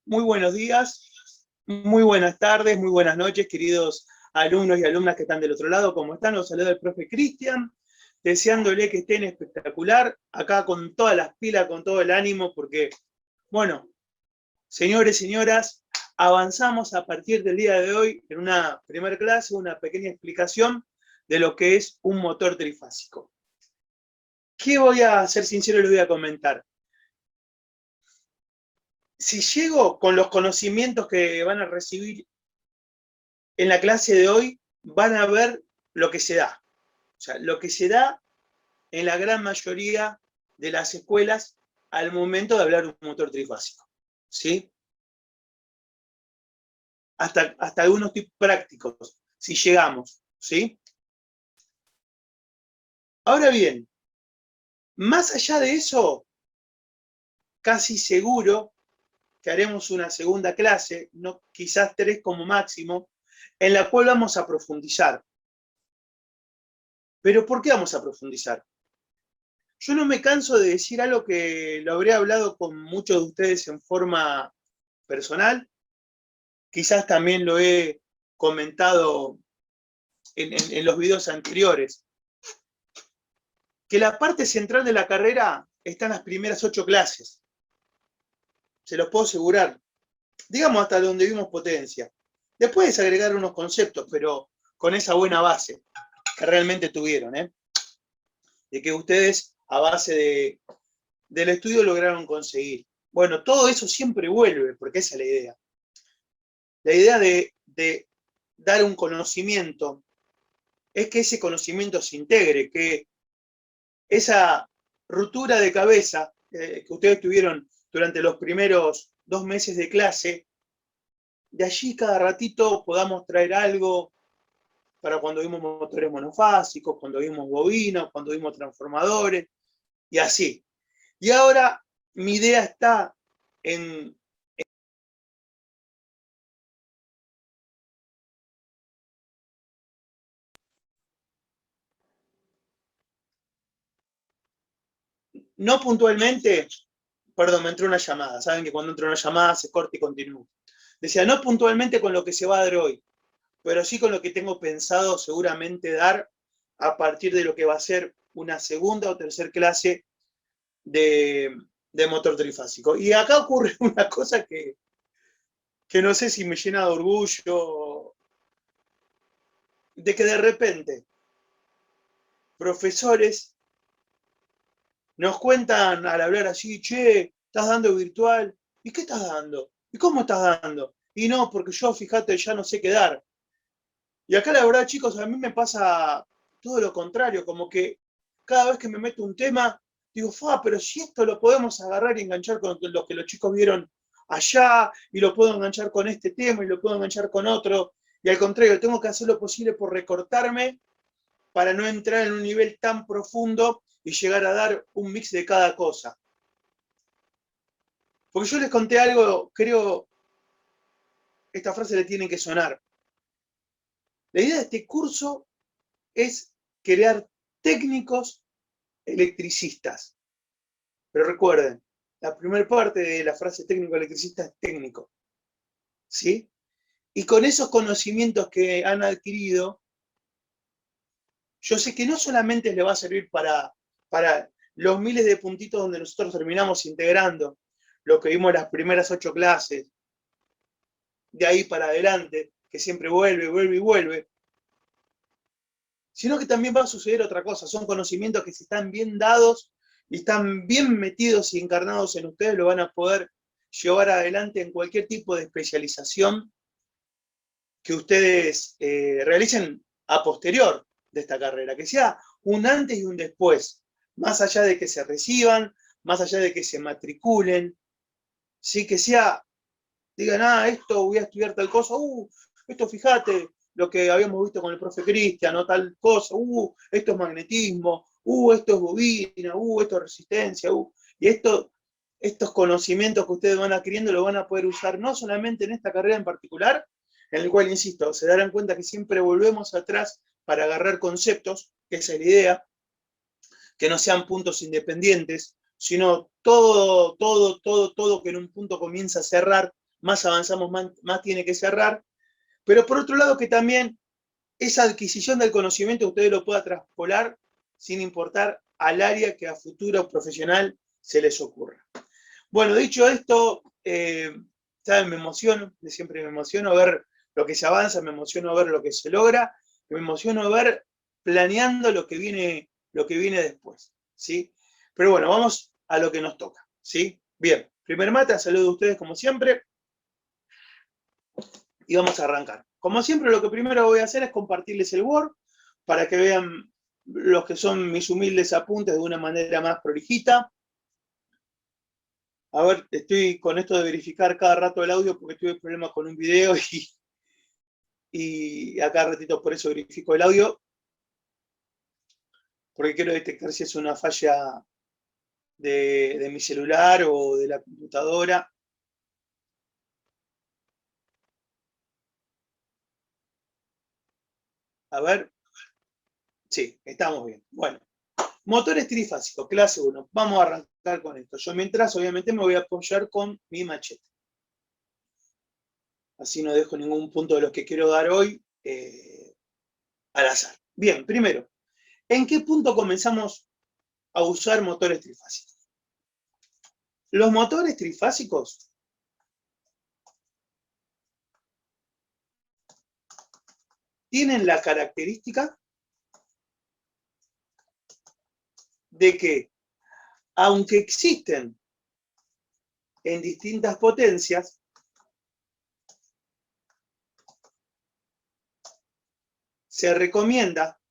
Muy buenos días, muy buenas tardes, muy buenas noches, queridos alumnos y alumnas que están del otro lado. ¿Cómo están? Los saluda el profe Cristian, deseándole que estén espectacular, acá con todas las pilas, con todo el ánimo, porque, bueno, señores, señoras, avanzamos a partir del día de hoy en una primera clase, una pequeña explicación de lo que es un motor trifásico. ¿Qué voy a ser sincero y les voy a comentar? Si llego con los conocimientos que van a recibir en la clase de hoy, van a ver lo que se da. O sea, lo que se da en la gran mayoría de las escuelas al momento de hablar de un motor trifásico. ¿Sí? Hasta algunos tipos prácticos, si llegamos. ¿Sí? Ahora bien, más allá de eso, casi seguro que haremos una segunda clase, no, quizás 3 como máximo, en la cual vamos a profundizar. ¿Pero por qué vamos a profundizar? Yo no me canso de decir algo que lo habré hablado con muchos de ustedes en forma personal, quizás también lo he comentado en los videos anteriores, que la parte central de la carrera está en las primeras 8 clases. Se los puedo asegurar. Digamos hasta donde vimos potencia. Después es agregar unos conceptos, pero con esa buena base que realmente tuvieron, de que ustedes a base del estudio lograron conseguir. Bueno, todo eso siempre vuelve, porque esa es la idea. La idea de dar un conocimiento es que ese conocimiento se integre, que esa ruptura de cabeza que ustedes tuvieron durante los primeros 2 meses de clase, de allí cada ratito podamos traer algo para cuando vimos motores monofásicos, cuando vimos bobinos, cuando vimos transformadores, y así. Y ahora mi idea está en no puntualmente, perdón, me entró una llamada, saben que cuando entra una llamada se corta y continúa. Decía, no puntualmente con lo que se va a dar hoy, pero sí con lo que tengo pensado seguramente dar a partir de lo que va a ser una segunda o tercera clase de motor trifásico. Y acá ocurre una cosa que no sé si me llena de orgullo, de que de repente profesores nos cuentan al hablar así, che, estás dando virtual, ¿y qué estás dando? ¿Y cómo estás dando? Y no, porque yo, fíjate, ya no sé qué dar. Y acá la verdad, chicos, a mí me pasa todo lo contrario, como que cada vez que me meto un tema, digo, pero si esto lo podemos agarrar y enganchar con lo que los chicos vieron allá, y lo puedo enganchar con este tema, y lo puedo enganchar con otro, y al contrario, tengo que hacer lo posible por recortarme para no entrar en un nivel tan profundo y llegar a dar un mix de cada cosa. Porque yo les conté algo, creo, esta frase le tiene que sonar. La idea de este curso es crear técnicos electricistas. Pero recuerden, la primera parte de la frase técnico electricista es técnico. ¿Sí? Y con esos conocimientos que han adquirido, yo sé que no solamente les va a servir para los miles de puntitos donde nosotros terminamos integrando lo que vimos en las primeras 8 clases, de ahí para adelante, que siempre vuelve, vuelve y vuelve, sino que también va a suceder otra cosa. Son conocimientos que si están bien dados y están bien metidos y encarnados en ustedes, lo van a poder llevar adelante en cualquier tipo de especialización que ustedes realicen a posterior de esta carrera, que sea un antes y un después, más allá de que se reciban, más allá de que se matriculen, ¿sí? Que sea, digan, esto voy a estudiar tal cosa, esto fíjate, lo que habíamos visto con el profe Cristian, o tal cosa, esto es magnetismo, esto es bobina, esto es resistencia, y estos conocimientos que ustedes van adquiriendo los van a poder usar no solamente en esta carrera en particular, en el cual, insisto, se darán cuenta que siempre volvemos atrás para agarrar conceptos, que esa es la idea, que no sean puntos independientes, sino todo que en un punto comienza a cerrar más avanzamos, más tiene que cerrar. Pero por otro lado que también esa adquisición del conocimiento ustedes lo puedan traspolar sin importar al área que a futuro profesional se les ocurra. Bueno, dicho esto, ¿saben? Me emociono, siempre me emociono ver lo que se avanza, me emociono ver lo que se logra, me emociono ver planeando lo que viene después, ¿sí? Pero bueno, vamos a lo que nos toca, ¿sí? Bien, primer mate, saludo a ustedes como siempre y vamos a arrancar. Como siempre, lo que primero voy a hacer es compartirles el Word para que vean los que son mis humildes apuntes de una manera más prolijita. A ver, estoy con esto de verificar cada rato el audio porque tuve problemas con un video y a cada ratito por eso verifico el audio, porque quiero detectar si es una falla de mi celular o de la computadora. A ver, sí, estamos bien. Bueno, motores trifásicos, clase 1. Vamos a arrancar con esto. Yo mientras, obviamente, me voy a apoyar con mi machete. Así no dejo ningún punto de los que quiero dar hoy al azar. Bien, primero, ¿en qué punto comenzamos a usar motores trifásicos? Los motores trifásicos tienen la característica de que, aunque existen en distintas potencias, se recomienda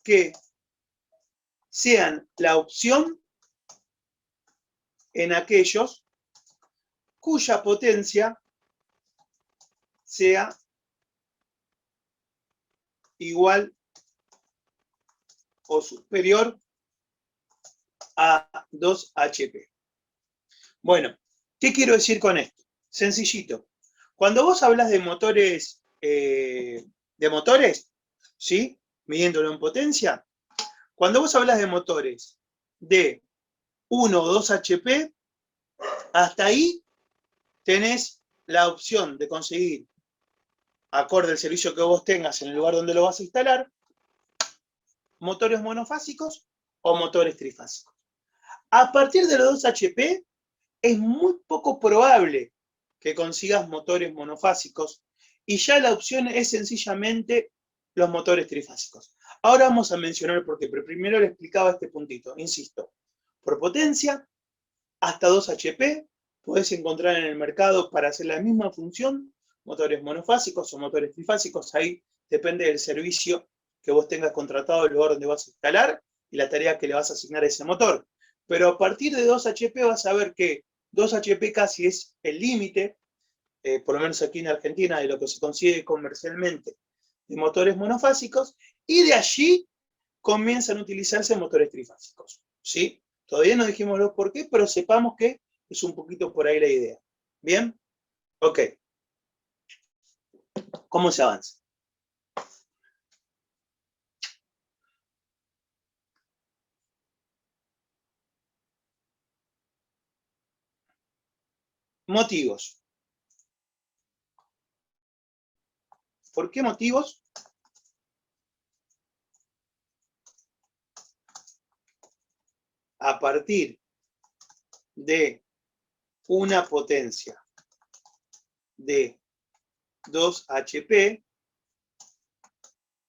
que sean la opción en aquellos cuya potencia sea igual o superior a 2 HP. Bueno, ¿qué quiero decir con esto? Sencillito. Cuando vos hablas de motores, ¿sí? Midiéndolo en potencia, cuando vos hablas de motores de 1 o 2 HP, hasta ahí tenés la opción de conseguir, acorde al servicio que vos tengas en el lugar donde lo vas a instalar, motores monofásicos o motores trifásicos. A partir de los 2 HP, es muy poco probable que consigas motores monofásicos y ya la opción es sencillamente los motores trifásicos. Ahora vamos a mencionar por qué, pero primero le explicaba este puntito, insisto. Por potencia, hasta 2 HP, podés encontrar en el mercado para hacer la misma función motores monofásicos o motores trifásicos. Ahí depende del servicio que vos tengas contratado, el lugar donde vas a instalar y la tarea que le vas a asignar a ese motor. Pero a partir de 2 HP vas a ver que 2 HP casi es el límite, por lo menos aquí en Argentina, de lo que se consigue comercialmente de motores monofásicos, y de allí comienzan a utilizarse motores trifásicos, ¿sí? Todavía no dijimos los por qué, pero sepamos que es un poquito por ahí la idea. ¿Bien? Ok. ¿Cómo se avanza? Motivos. ¿Por qué motivos? A partir de una potencia de 2 HP,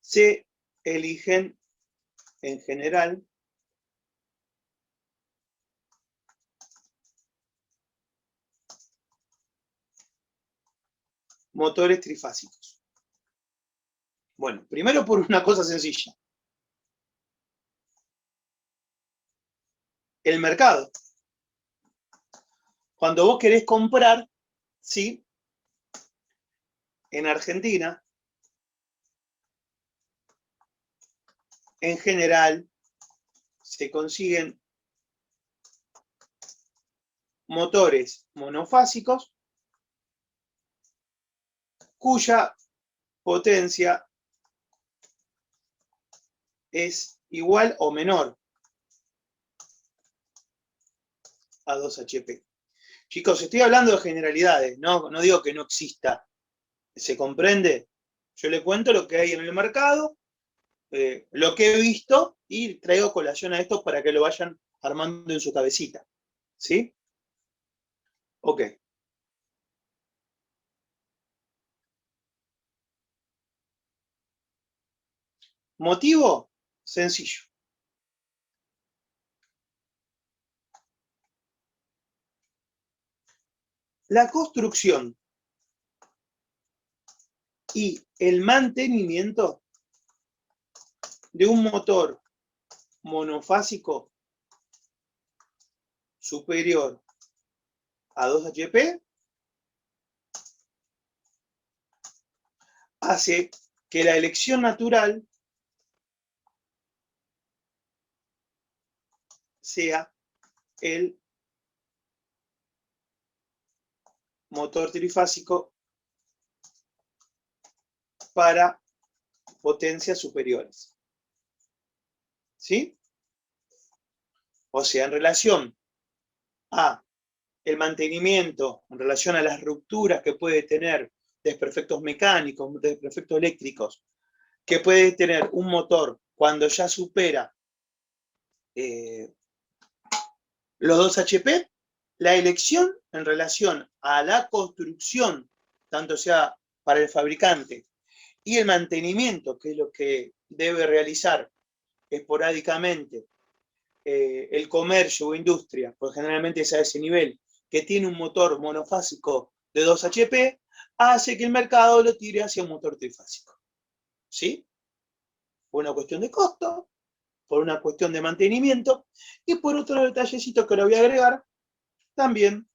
se eligen en general motores trifásicos. Bueno, primero por una cosa sencilla. El mercado. Cuando vos querés comprar, ¿sí? En Argentina, en general, se consiguen motores monofásicos cuya potencia es igual o menor a 2 HP. Chicos, estoy hablando de generalidades, no digo que no exista. ¿Se comprende? Yo le cuento lo que hay en el mercado, lo que he visto, y traigo colación a esto para que lo vayan armando en su cabecita. ¿Sí? Ok. Motivo sencillo. La construcción y el mantenimiento de un motor monofásico superior a 2 HP hace que la elección natural sea el motor trifásico para potencias superiores. ¿Sí? O sea, en relación a el mantenimiento, en relación a las rupturas que puede tener desperfectos mecánicos, desperfectos eléctricos, que puede tener un motor cuando ya supera los 2 HP, la elección en relación a la construcción, tanto sea para el fabricante, y el mantenimiento, que es lo que debe realizar esporádicamente el comercio o industria, porque generalmente es a ese nivel, que tiene un motor monofásico de 2 HP, hace que el mercado lo tire hacia un motor trifásico. ¿Sí? Por una cuestión de costo, por una cuestión de mantenimiento, y por otro detallecito que lo voy a agregar, también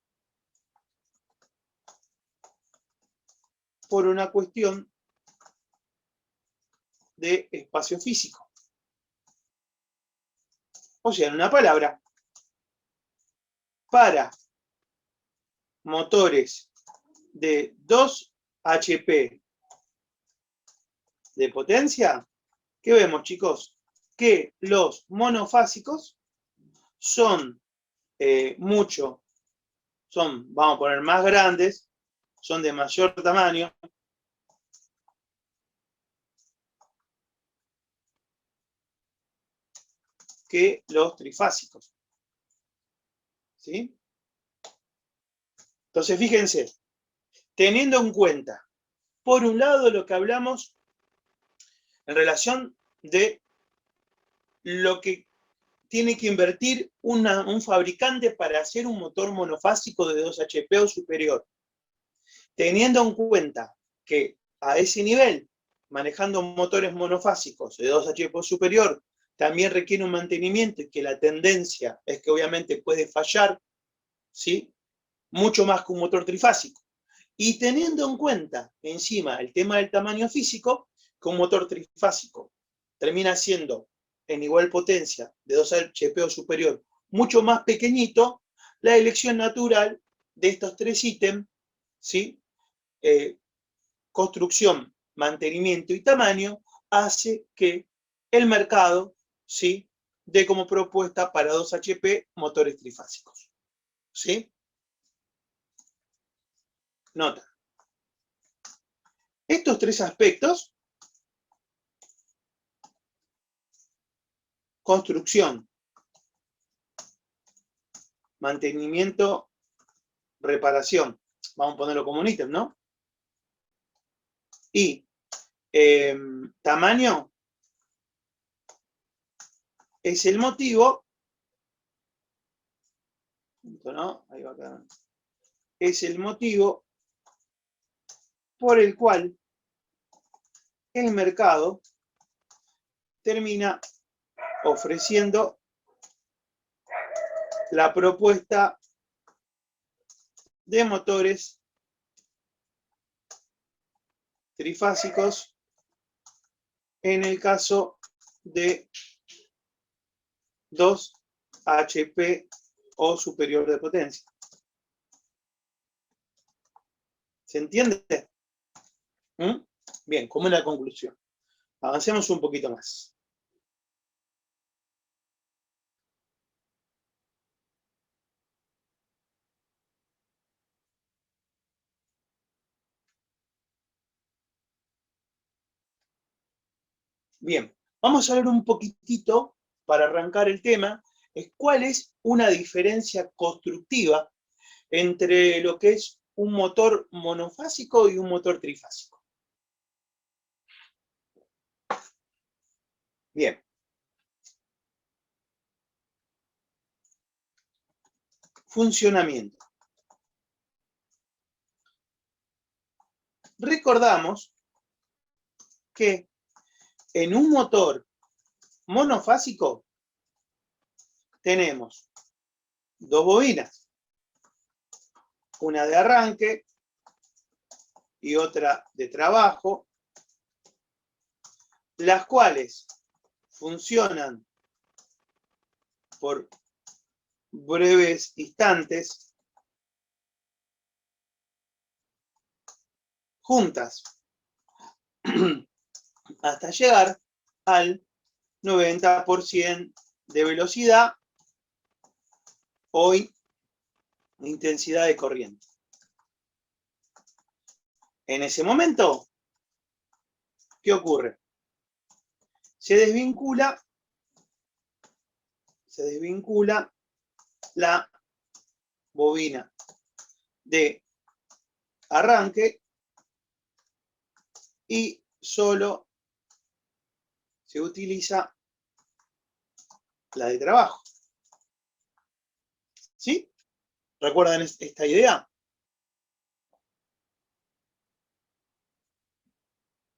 por una cuestión de espacio físico. O sea, en una palabra, para motores de 2 HP de potencia, ¿qué vemos, chicos? Que los monofásicos son vamos a poner, más grandes, son de mayor tamaño, que los trifásicos. ¿Sí? Entonces, fíjense, teniendo en cuenta, por un lado, lo que hablamos en relación de lo que tiene que invertir un fabricante para hacer un motor monofásico de 2 HP o superior. Teniendo en cuenta que a ese nivel, manejando motores monofásicos de 2 HP o superior, también requiere un mantenimiento y que la tendencia es que obviamente puede fallar, ¿sí? Mucho más que un motor trifásico. Y teniendo en cuenta encima el tema del tamaño físico, que un motor trifásico termina siendo en igual potencia de 2 HP o superior, mucho más pequeñito, la elección natural de estos 3 ítems, ¿sí? Construcción, mantenimiento y tamaño, hace que el mercado, ¿sí?, dé como propuesta para 2 HP motores trifásicos. ¿Sí? Nota. Estos 3 aspectos, construcción, mantenimiento, reparación, vamos a ponerlo como un ítem, ¿no? Y tamaño es el motivo, ¿no? Ahí va a quedar. Es el motivo por el cual el mercado termina ofreciendo la propuesta de motores trifásicos en el caso de 2 HP o superior de potencia. ¿Se entiende? ¿Mm? Bien, como es la conclusión. Avancemos un poquito más. Bien, vamos a ver un poquitito, para arrancar el tema, es cuál es una diferencia constructiva entre lo que es un motor monofásico y un motor trifásico. Bien. Funcionamiento. Recordamos que en un motor monofásico tenemos dos bobinas, una de arranque y otra de trabajo, las cuales funcionan por breves instantes juntas hasta llegar al 90% de velocidad o intensidad de corriente. En ese momento, ¿qué ocurre? Se desvincula la bobina de arranque y solo se utiliza la de trabajo. ¿Sí? ¿Recuerdan esta idea?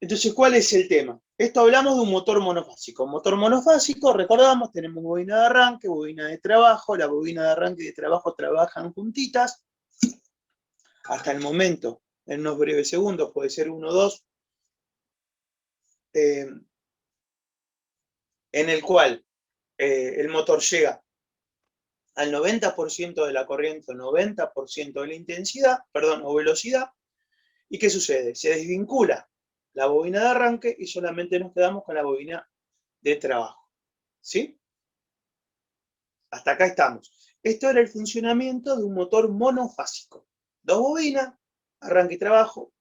Entonces, ¿cuál es el tema? Esto hablamos de un motor monofásico. Un motor monofásico, recordamos, tenemos bobina de arranque, bobina de trabajo. La bobina de arranque y de trabajo trabajan juntitas. Hasta el momento, en unos breves segundos, puede ser 1 o 2, en el cual el motor llega al 90% de la corriente, 90% de la intensidad, perdón, o velocidad. ¿Y qué sucede? Se desvincula la bobina de arranque y solamente nos quedamos con la bobina de trabajo. ¿Sí? Hasta acá estamos. Esto era el funcionamiento de un motor monofásico. Dos bobinas, arranque y trabajo,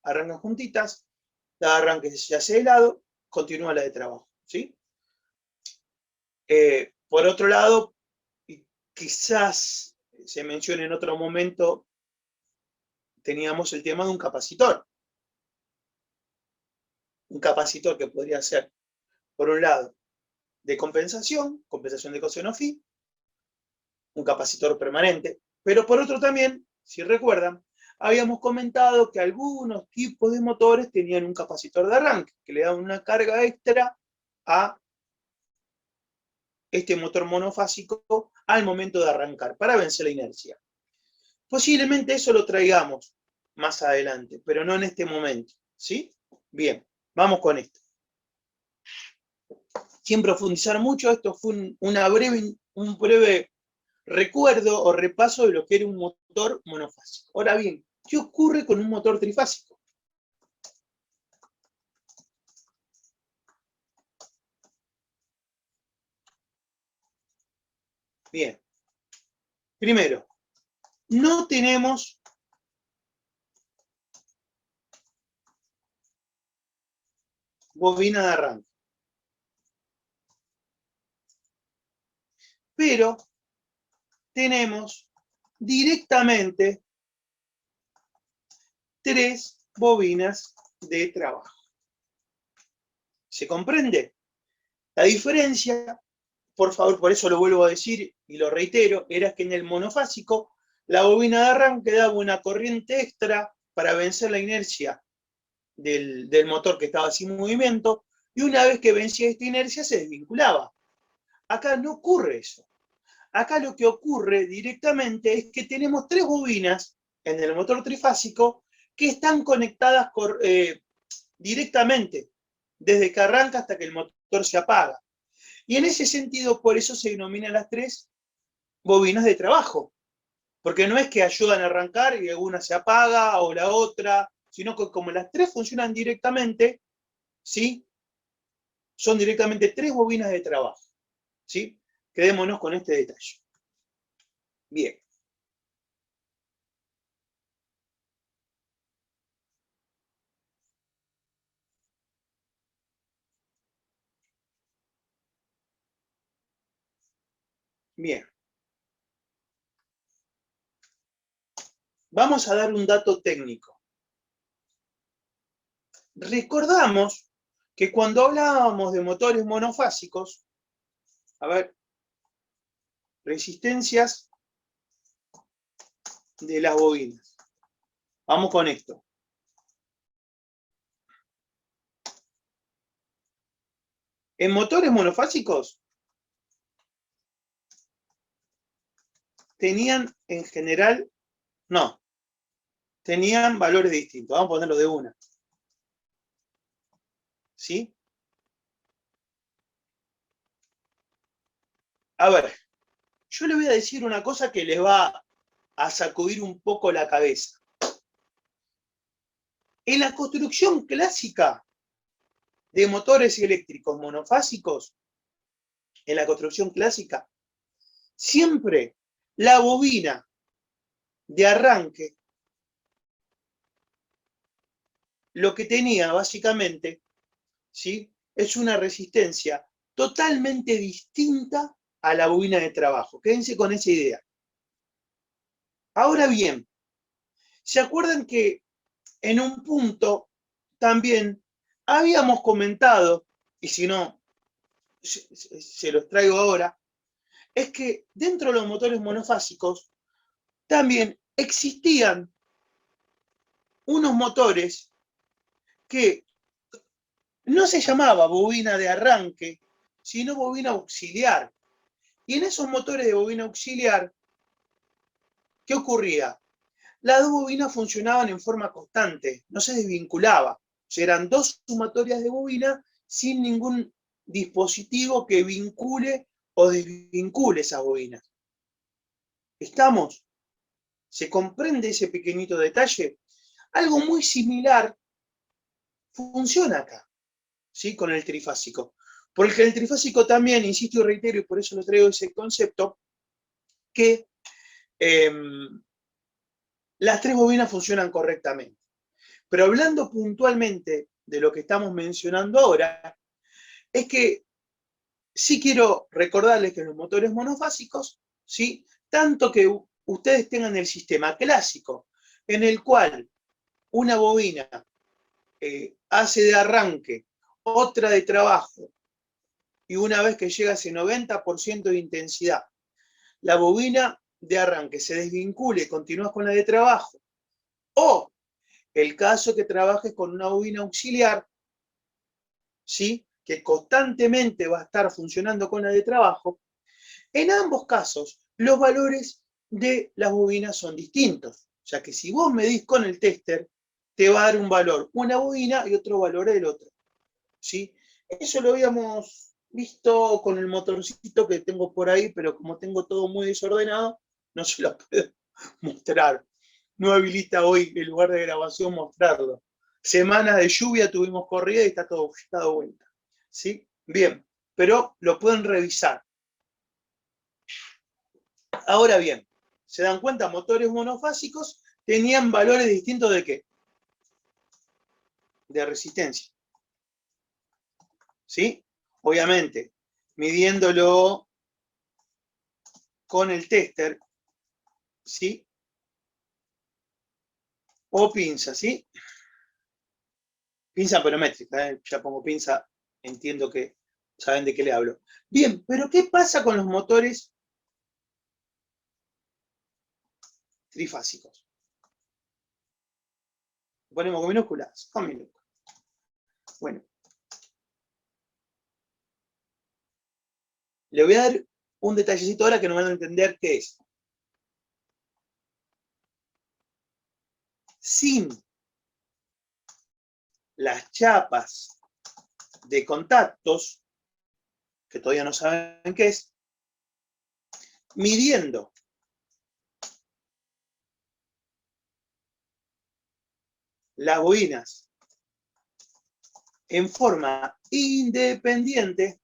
arrancan juntitas, la de arranque se hace de lado, continúa la de trabajo. ¿Sí? Por otro lado, quizás se mencione en otro momento, teníamos el tema de un capacitor. Un capacitor que podría ser, por un lado, de compensación de coseno phi, un capacitor permanente, pero por otro también, si recuerdan, habíamos comentado que algunos tipos de motores tenían un capacitor de arranque, que le daban una carga extra a este motor monofásico al momento de arrancar, para vencer la inercia. Posiblemente eso lo traigamos más adelante, pero no en este momento, ¿sí? Bien, vamos con esto. Sin profundizar mucho, esto fue un breve recuerdo o repaso de lo que era un motor monofásico. Ahora bien, ¿qué ocurre con un motor trifásico? Bien, primero, no tenemos bobina de arranque, pero tenemos directamente 3 bobinas de trabajo. ¿Se comprende? La diferencia, por favor, por eso lo vuelvo a decir y lo reitero, era que en el monofásico la bobina de arranque daba una corriente extra para vencer la inercia del motor que estaba sin movimiento, y una vez que vencía esta inercia se desvinculaba. Acá no ocurre eso. Acá lo que ocurre directamente es que tenemos 3 bobinas en el motor trifásico que están conectadas directamente, desde que arranca hasta que el motor se apaga. Y en ese sentido, por eso se denominan las 3 bobinas de trabajo, porque no es que ayudan a arrancar y una se apaga o la otra, sino que como las 3 funcionan directamente, ¿sí? Son directamente 3 bobinas de trabajo, ¿sí? Quedémonos con este detalle. Bien. Bien. Vamos a dar un dato técnico. Recordamos que cuando hablábamos de motores monofásicos, a ver, resistencias de las bobinas. Vamos con esto. En motores monofásicos tenían en general, no, tenían valores distintos. Vamos a ponerlo de una. ¿Sí? A ver, yo le voy a decir una cosa que les va a sacudir un poco la cabeza. En la construcción clásica de motores eléctricos monofásicos, en la construcción clásica, siempre la bobina de arranque lo que tenía básicamente, ¿sí?, es una resistencia totalmente distinta a la bobina de trabajo. Quédense con esa idea. Ahora bien, ¿se acuerdan que en un punto también habíamos comentado, y si no, se los traigo ahora, es que dentro de los motores monofásicos también existían unos motores que no se llamaba bobina de arranque, sino bobina auxiliar. Y en esos motores de bobina auxiliar, ¿qué ocurría? Las dos bobinas funcionaban en forma constante, no se desvinculaba. O sea, eran dos sumatorias de bobina sin ningún dispositivo que vincule o desvincule esas bobinas. ¿Estamos? ¿Se comprende ese pequeñito detalle? Algo muy similar funciona acá, ¿sí?, con el trifásico. Porque el trifásico también, insisto y reitero, y por eso lo traigo ese concepto, que las tres bobinas funcionan correctamente. Pero hablando puntualmente de lo que estamos mencionando ahora, es que sí quiero recordarles que los motores monofásicos, ¿sí?, tanto que ustedes tengan el sistema clásico, en el cual una bobina hace de arranque, otra de trabajo, y una vez que llega a ese 90% de intensidad, la bobina de arranque se desvincule y continúas con la de trabajo, o el caso que trabajes con una bobina auxiliar, ¿sí?, que constantemente va a estar funcionando con la de trabajo, en ambos casos los valores de las bobinas son distintos. O sea que si vos medís con el tester, te va a dar un valor una bobina y otro valor el otro, ¿sí? Eso lo habíamos visto con el motorcito que tengo por ahí, pero como tengo todo muy desordenado, no se lo puedo mostrar. No habilita hoy el lugar de grabación mostrarlo. Semanas de lluvia tuvimos corrida y está todo dado vuelta, ¿sí? Bien, pero lo pueden revisar. Ahora bien, ¿se dan cuenta? Motores monofásicos tenían valores distintos ¿de qué? De resistencia, ¿sí? Obviamente, midiéndolo con el tester, ¿sí?, o pinza, ¿sí? Pinza perométrica, ya pongo pinza, entiendo que saben de qué le hablo. Bien, pero ¿qué pasa con los motores trifásicos? Ponemos con minúsculas, con minúsculas. Bueno, le voy a dar un detallecito ahora que no van a entender qué es. Sin las chapas de contactos, que todavía no saben qué es, midiendo las bobinas en forma independiente,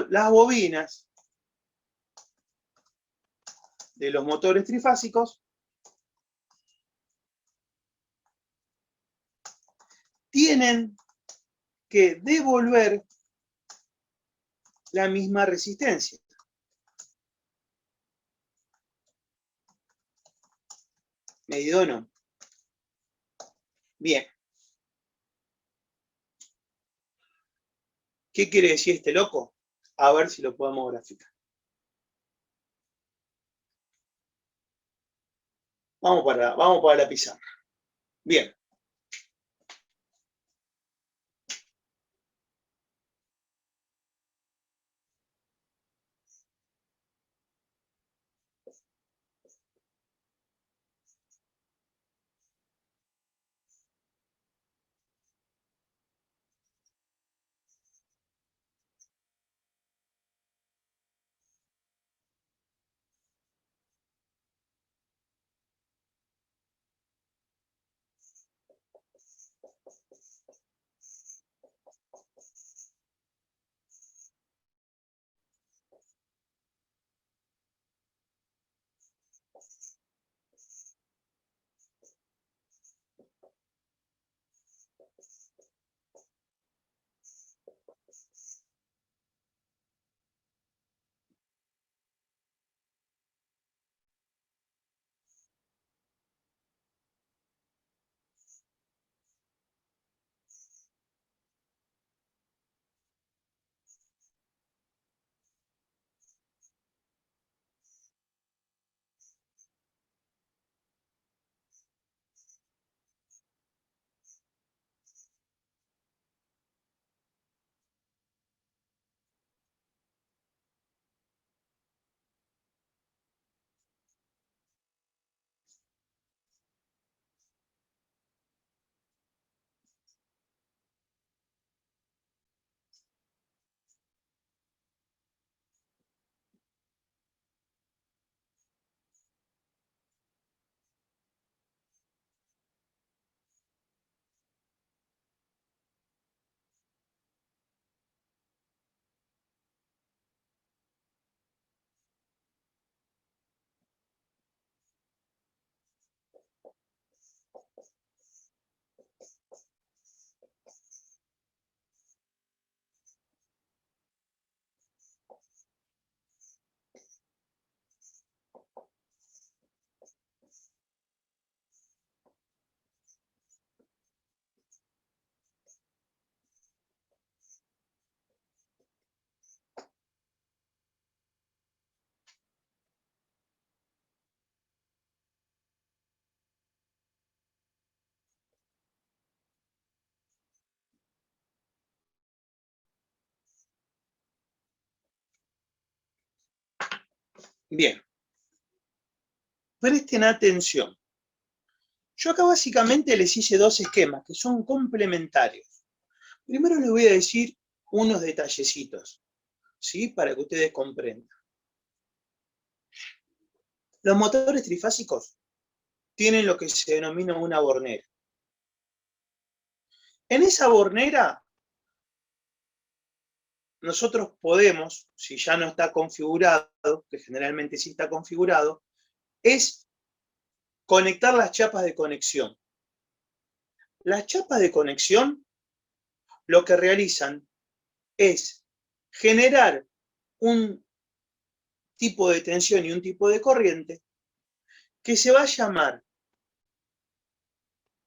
las bobinas de los motores trifásicos tienen que devolver la misma resistencia. ¿Medido o no? Bien. ¿Qué quiere decir este loco? A ver si lo podemos graficar. Vamos para la pizarra. Bien. Bien. Presten atención. Yo acá básicamente les hice dos esquemas que son complementarios. Primero les voy a decir unos detallecitos, ¿sí? Para que ustedes comprendan. Los motores trifásicos tienen lo que se denomina una bornera. En esa bornera, nosotros podemos, si ya no está configurado, que generalmente sí está configurado, es conectar las chapas de conexión. Las chapas de conexión lo que realizan es generar un tipo de tensión y un tipo de corriente que se va a llamar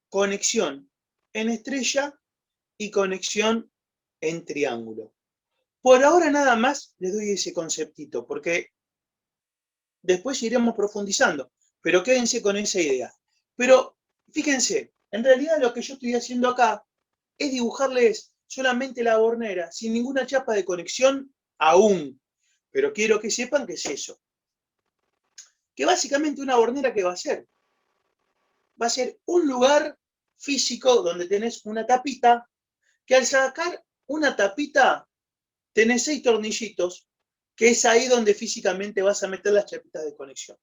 conexión en estrella y conexión en triángulo. Por ahora nada más les doy ese conceptito, porque después iremos profundizando, pero quédense con esa idea. Pero fíjense, en realidad lo que yo estoy haciendo acá es dibujarles solamente la bornera, sin ninguna chapa de conexión aún. Pero quiero que sepan qué es eso. Que básicamente una bornera, ¿qué va a ser? Va a ser un lugar físico donde tenés una tapita, que al sacar una tapita tenés 6 tornillitos, que es ahí donde físicamente vas a meter las chapitas de conexión.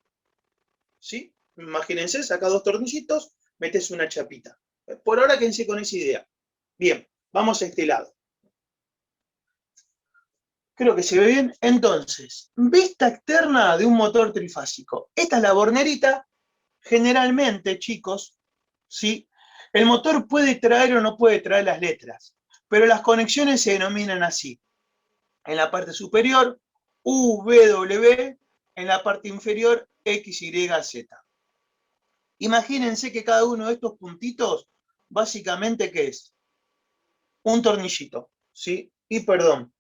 ¿Sí? Imagínense, saca 2 tornillitos, metes una chapita. Por ahora quédense con esa idea. Bien, vamos a este lado. Creo que se ve bien. Entonces, vista externa de un motor trifásico. Esta es la bornerita. Generalmente, chicos, ¿sí? El motor puede traer o no puede traer las letras, pero las conexiones se denominan así. en la parte superior, UW, en la parte inferior, XYZ. Imagínense que cada uno de estos puntitos, básicamente, ¿qué es? Un tornillito, ¿sí? Y perdón.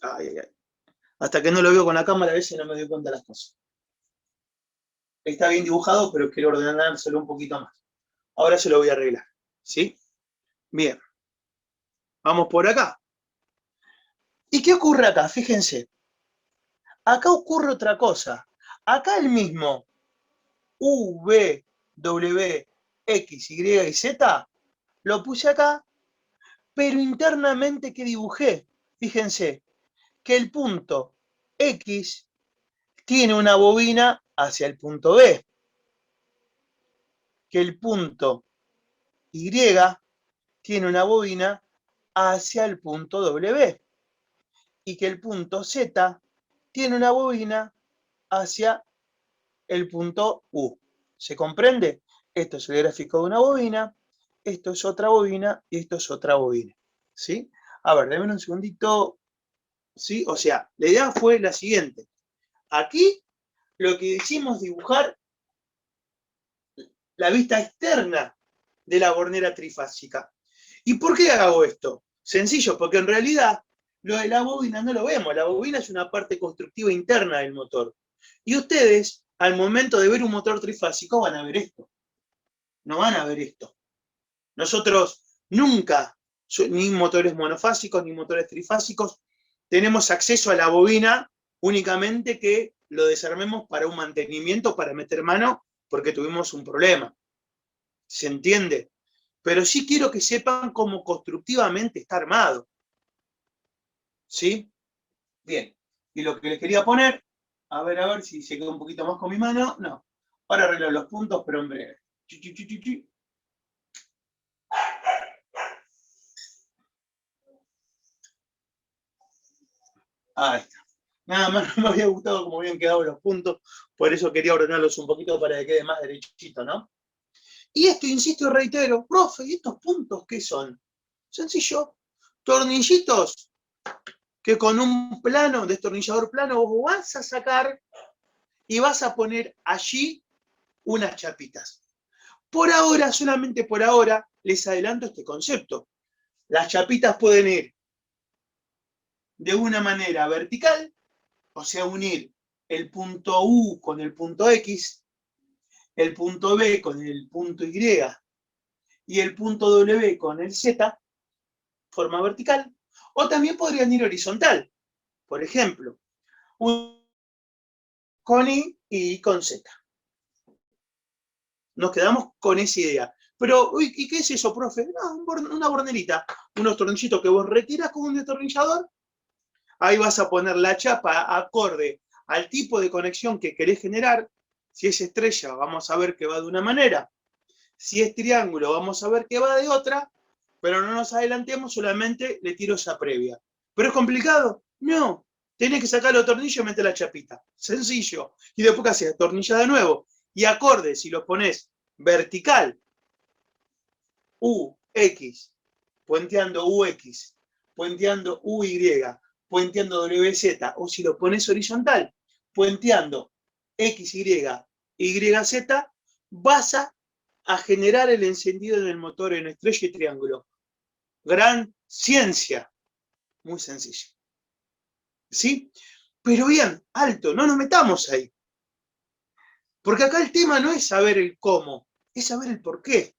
Ay, ay, ay. Hasta que no lo veo con la cámara, a veces no me doy cuenta de las cosas. Está bien dibujado, pero quiero ordenárselo un poquito más. Ahora se lo voy a arreglar, ¿sí? Bien. Vamos por acá. ¿Y qué ocurre acá? Fíjense. Acá ocurre otra cosa. Acá el mismo U, V, W, X, Y y Z lo puse acá, pero internamente, ¿qué dibujé? Fíjense que el punto X tiene una bobina hacia el punto B, que el punto Y tiene una bobina hacia el punto W y que el punto Z tiene una bobina hacia el punto U. ¿Se comprende? Esto es el gráfico de una bobina, esto es otra bobina y esto es otra bobina. ¿Sí? A ver, denme un segundito. ¿Sí? O sea, la idea fue la siguiente. Aquí lo que hicimos dibujar la vista externa de la bornera trifásica. ¿Y por qué hago esto? Sencillo, porque en realidad lo de la bobina no lo vemos. La bobina es una parte constructiva interna del motor. Y ustedes, al momento de ver un motor trifásico, van a ver esto. No van a ver esto. Nosotros nunca, ni motores monofásicos, ni motores trifásicos, tenemos acceso a la bobina únicamente que lo desarmemos para un mantenimiento, para meter mano, porque tuvimos un problema. ¿Se entiende? Pero sí quiero que sepan cómo constructivamente está armado. ¿Sí? Bien. Y lo que les quería poner, a ver si se quedó un poquito más con mi mano. No. Ahora arreglo los puntos, pero en breve. Ahí está. Nada más no me había gustado cómo habían quedado los puntos, por eso quería ordenarlos un poquito para que quede más derechito, ¿no? Y esto, insisto y reitero, profe, ¿y estos puntos qué son? Sencillo, tornillitos que con un plano, destornillador plano, vos vas a sacar y vas a poner allí unas chapitas. Por ahora, solamente por ahora, les adelanto este concepto. Las chapitas pueden ir de una manera vertical, o sea, unir el punto U con el punto X, el punto B con el punto Y y el punto W con el Z, forma vertical, o también podrían ir horizontal. Por ejemplo, con Y y con Z. Nos quedamos con esa idea. Pero, uy, ¿y qué es eso, profe? No, una bornerita, unos tornillitos que vos retiras con un destornillador, ahí vas a poner la chapa acorde al tipo de conexión que querés generar. Si es estrella, vamos a ver que va de una manera. Si es triángulo, vamos a ver que va de otra, pero no nos adelantemos, solamente le tiro esa previa. ¿Pero es complicado? No. Tenés que sacar los tornillos y meter la chapita. Sencillo. Y después, ¿qué haces? Atornilla de nuevo. Y acorde, si los pones vertical, UX, puenteando UX, puenteando UY, puenteando WZ, o si lo pones horizontal, puenteando XY, YZ, vas a generar el encendido en el motor en estrella y triángulo. Gran ciencia. Muy sencilla. ¿Sí? Pero bien, alto, no nos metamos ahí. Porque acá el tema no es saber el cómo, es saber el por qué.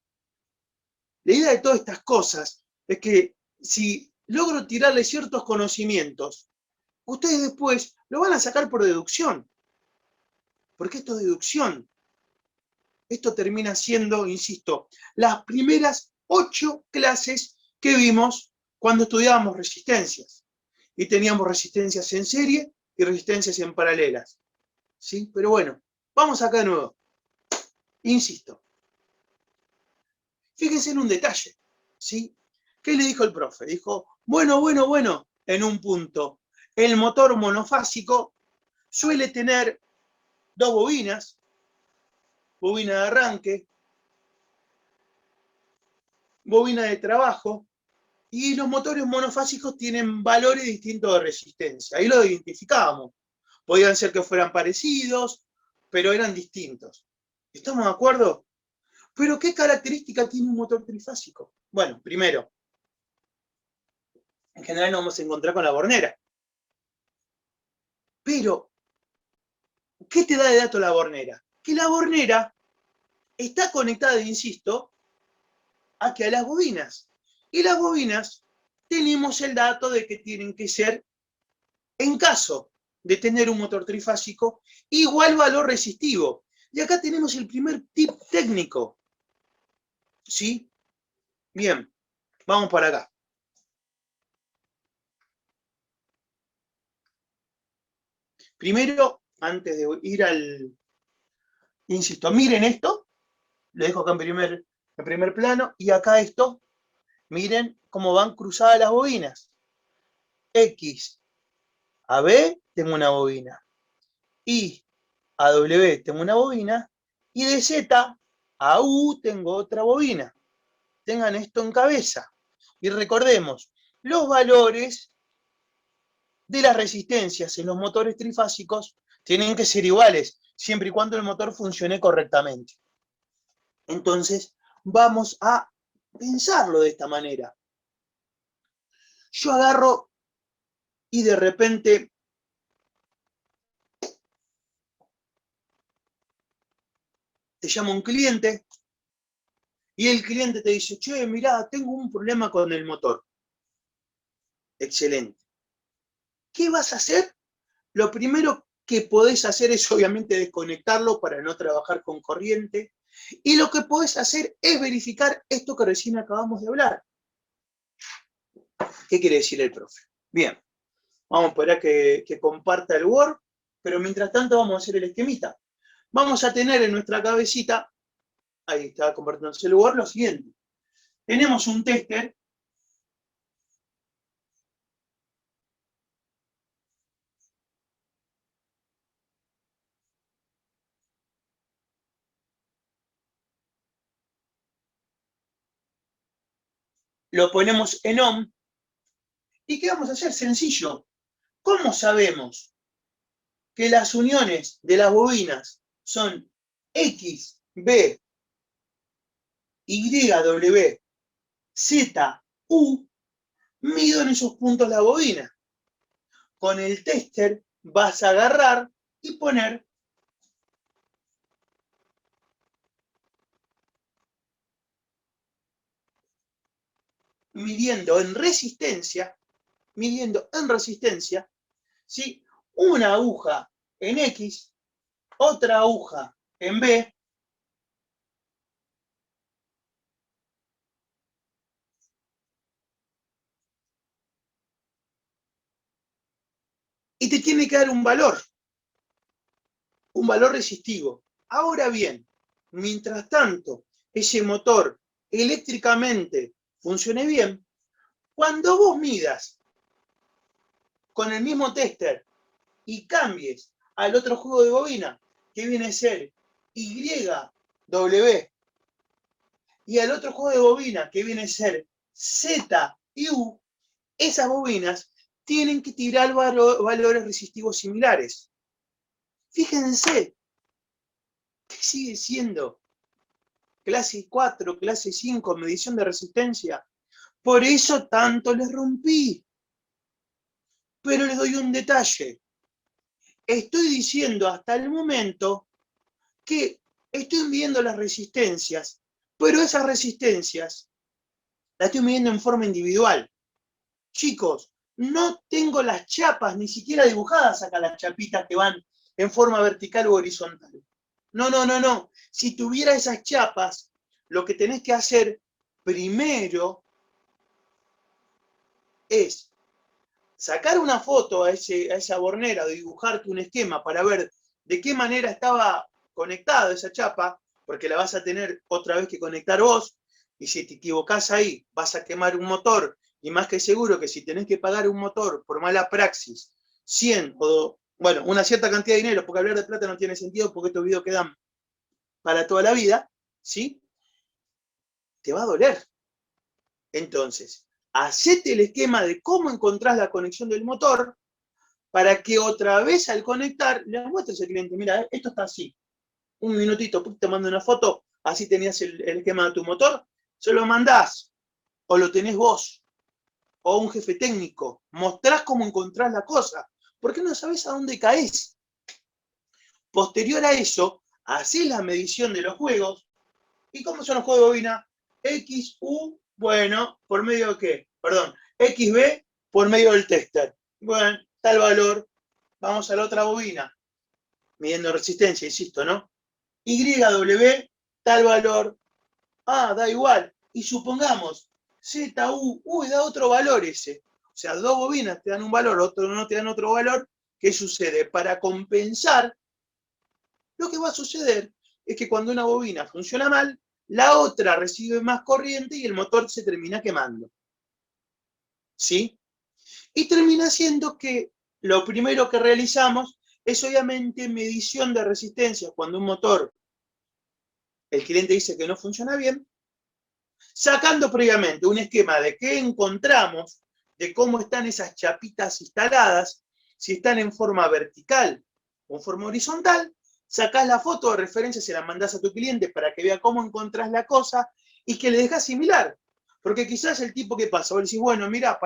La idea de todas estas cosas es que si logro tirarle ciertos conocimientos, ustedes después lo van a sacar por deducción. Porque esto es deducción. Esto termina siendo, insisto, las primeras 8 clases que vimos cuando estudiábamos resistencias. Y teníamos resistencias en serie y resistencias en paralelas. ¿Sí? Pero bueno, vamos acá de nuevo. Insisto. Fíjense en un detalle. ¿Sí? ¿Qué le dijo el profe? Dijo, bueno, en un punto. El motor monofásico suele tener 2 bobinas, bobina de arranque, bobina de trabajo Y los motores monofásicos tienen valores distintos de resistencia. Ahí lo identificábamos. Podían ser que fueran parecidos, pero eran distintos. ¿Estamos de acuerdo? Pero ¿qué característica tiene un motor trifásico? Bueno, primero, en general nos vamos a encontrar con la bornera. Pero, ¿qué te da de dato la bornera? Que la bornera está conectada, insisto, aquí a las bobinas. Y las bobinas tenemos el dato de que tienen que ser, en caso de tener un motor trifásico, igual valor resistivo. Y acá tenemos el primer tip técnico. ¿Sí? Bien, vamos para acá. Primero, antes de ir al... Insisto, miren esto. Lo dejo acá en primer plano. Y acá esto. Miren cómo van cruzadas las bobinas. X a B tengo una bobina. Y a W tengo una bobina. Y de Z a U tengo otra bobina. Tengan esto en cabeza. Y recordemos, los valores de las resistencias en los motores trifásicos tienen que ser iguales, siempre y cuando el motor funcione correctamente. Entonces, vamos a pensarlo de esta manera. Yo agarro y de repente te llama un cliente y el cliente te dice, che, mirá, tengo un problema con el motor. Excelente. ¿Qué vas a hacer? Lo primero que podés hacer es obviamente desconectarlo para no trabajar con corriente. Y lo que podés hacer es verificar esto que recién acabamos de hablar. ¿Qué quiere decir el profe? Bien, vamos a esperar que comparta el Word, pero mientras tanto vamos a hacer el esquemita. Vamos a tener en nuestra cabecita, ahí está compartiéndose el Word, lo siguiente. Tenemos un tester lo ponemos en ON. ¿Y qué vamos a hacer? Sencillo. ¿Cómo sabemos que las uniones de las bobinas son X, B, Y, W, Z, U? Mido en esos puntos la bobina. Con el tester vas a agarrar y poner midiendo en resistencia, ¿sí? Una aguja en X, otra aguja en B, y te tiene que dar un valor resistivo. Ahora bien, mientras tanto, ese motor eléctricamente funcione bien, cuando vos midas con el mismo tester y cambies al otro juego de bobina, que viene a ser YW, y al otro juego de bobina, que viene a ser Z y U, esas bobinas tienen que tirar valores resistivos similares. Fíjense que sigue siendo clase 4, clase 5, medición de resistencia. Por eso tanto les rompí. Pero les doy un detalle. Estoy diciendo hasta el momento que estoy midiendo las resistencias, pero esas resistencias las estoy midiendo en forma individual. Chicos, no tengo las chapas ni siquiera dibujadas acá, las chapitas que van en forma vertical o horizontal. No, no, no, no. Si tuviera esas chapas, lo que tenés que hacer primero es sacar una foto a esa bornera o dibujarte un esquema para ver de qué manera estaba conectada esa chapa, porque la vas a tener otra vez que conectar vos, y si te equivocás ahí, vas a quemar un motor, y más que seguro que si tenés que pagar un motor por mala praxis, 100 o, bueno, una cierta cantidad de dinero, porque hablar de plata no tiene sentido, porque estos videos quedan para toda la vida, ¿sí? Te va a doler. Entonces, hacete el esquema de cómo encontrás la conexión del motor para que otra vez al conectar le muestres al cliente, mira, esto está así. Un minutito, te mando una foto, así tenías el esquema de tu motor, se lo mandás, o lo tenés vos, o un jefe técnico, mostrás cómo encontrás la cosa, porque no sabés a dónde caes. Posterior a eso, hacés la medición de los juegos. ¿Y cómo son los juegos de bobina? X, U, bueno, ¿por medio de qué? Perdón, X, B, por medio del tester. Bueno, tal valor, vamos a la otra bobina, midiendo resistencia, insisto, ¿no? Y, W, tal valor, da igual. Y supongamos, Z, U, da otro valor ese. O sea, dos bobinas te dan un valor, otro no te dan otro valor. ¿Qué sucede? Para compensar, lo que va a suceder es que cuando una bobina funciona mal, la otra recibe más corriente y el motor se termina quemando. ¿Sí? Y termina siendo que lo primero que realizamos es obviamente medición de resistencia. Cuando un motor, el cliente dice que no funciona bien, sacando previamente un esquema de qué encontramos, de cómo están esas chapitas instaladas, si están en forma vertical o en forma horizontal, sacás la foto de referencia, se la mandás a tu cliente para que vea cómo encontrás la cosa y que le dejas similar. Porque quizás el tipo que pasa, vos le decís, bueno, mira,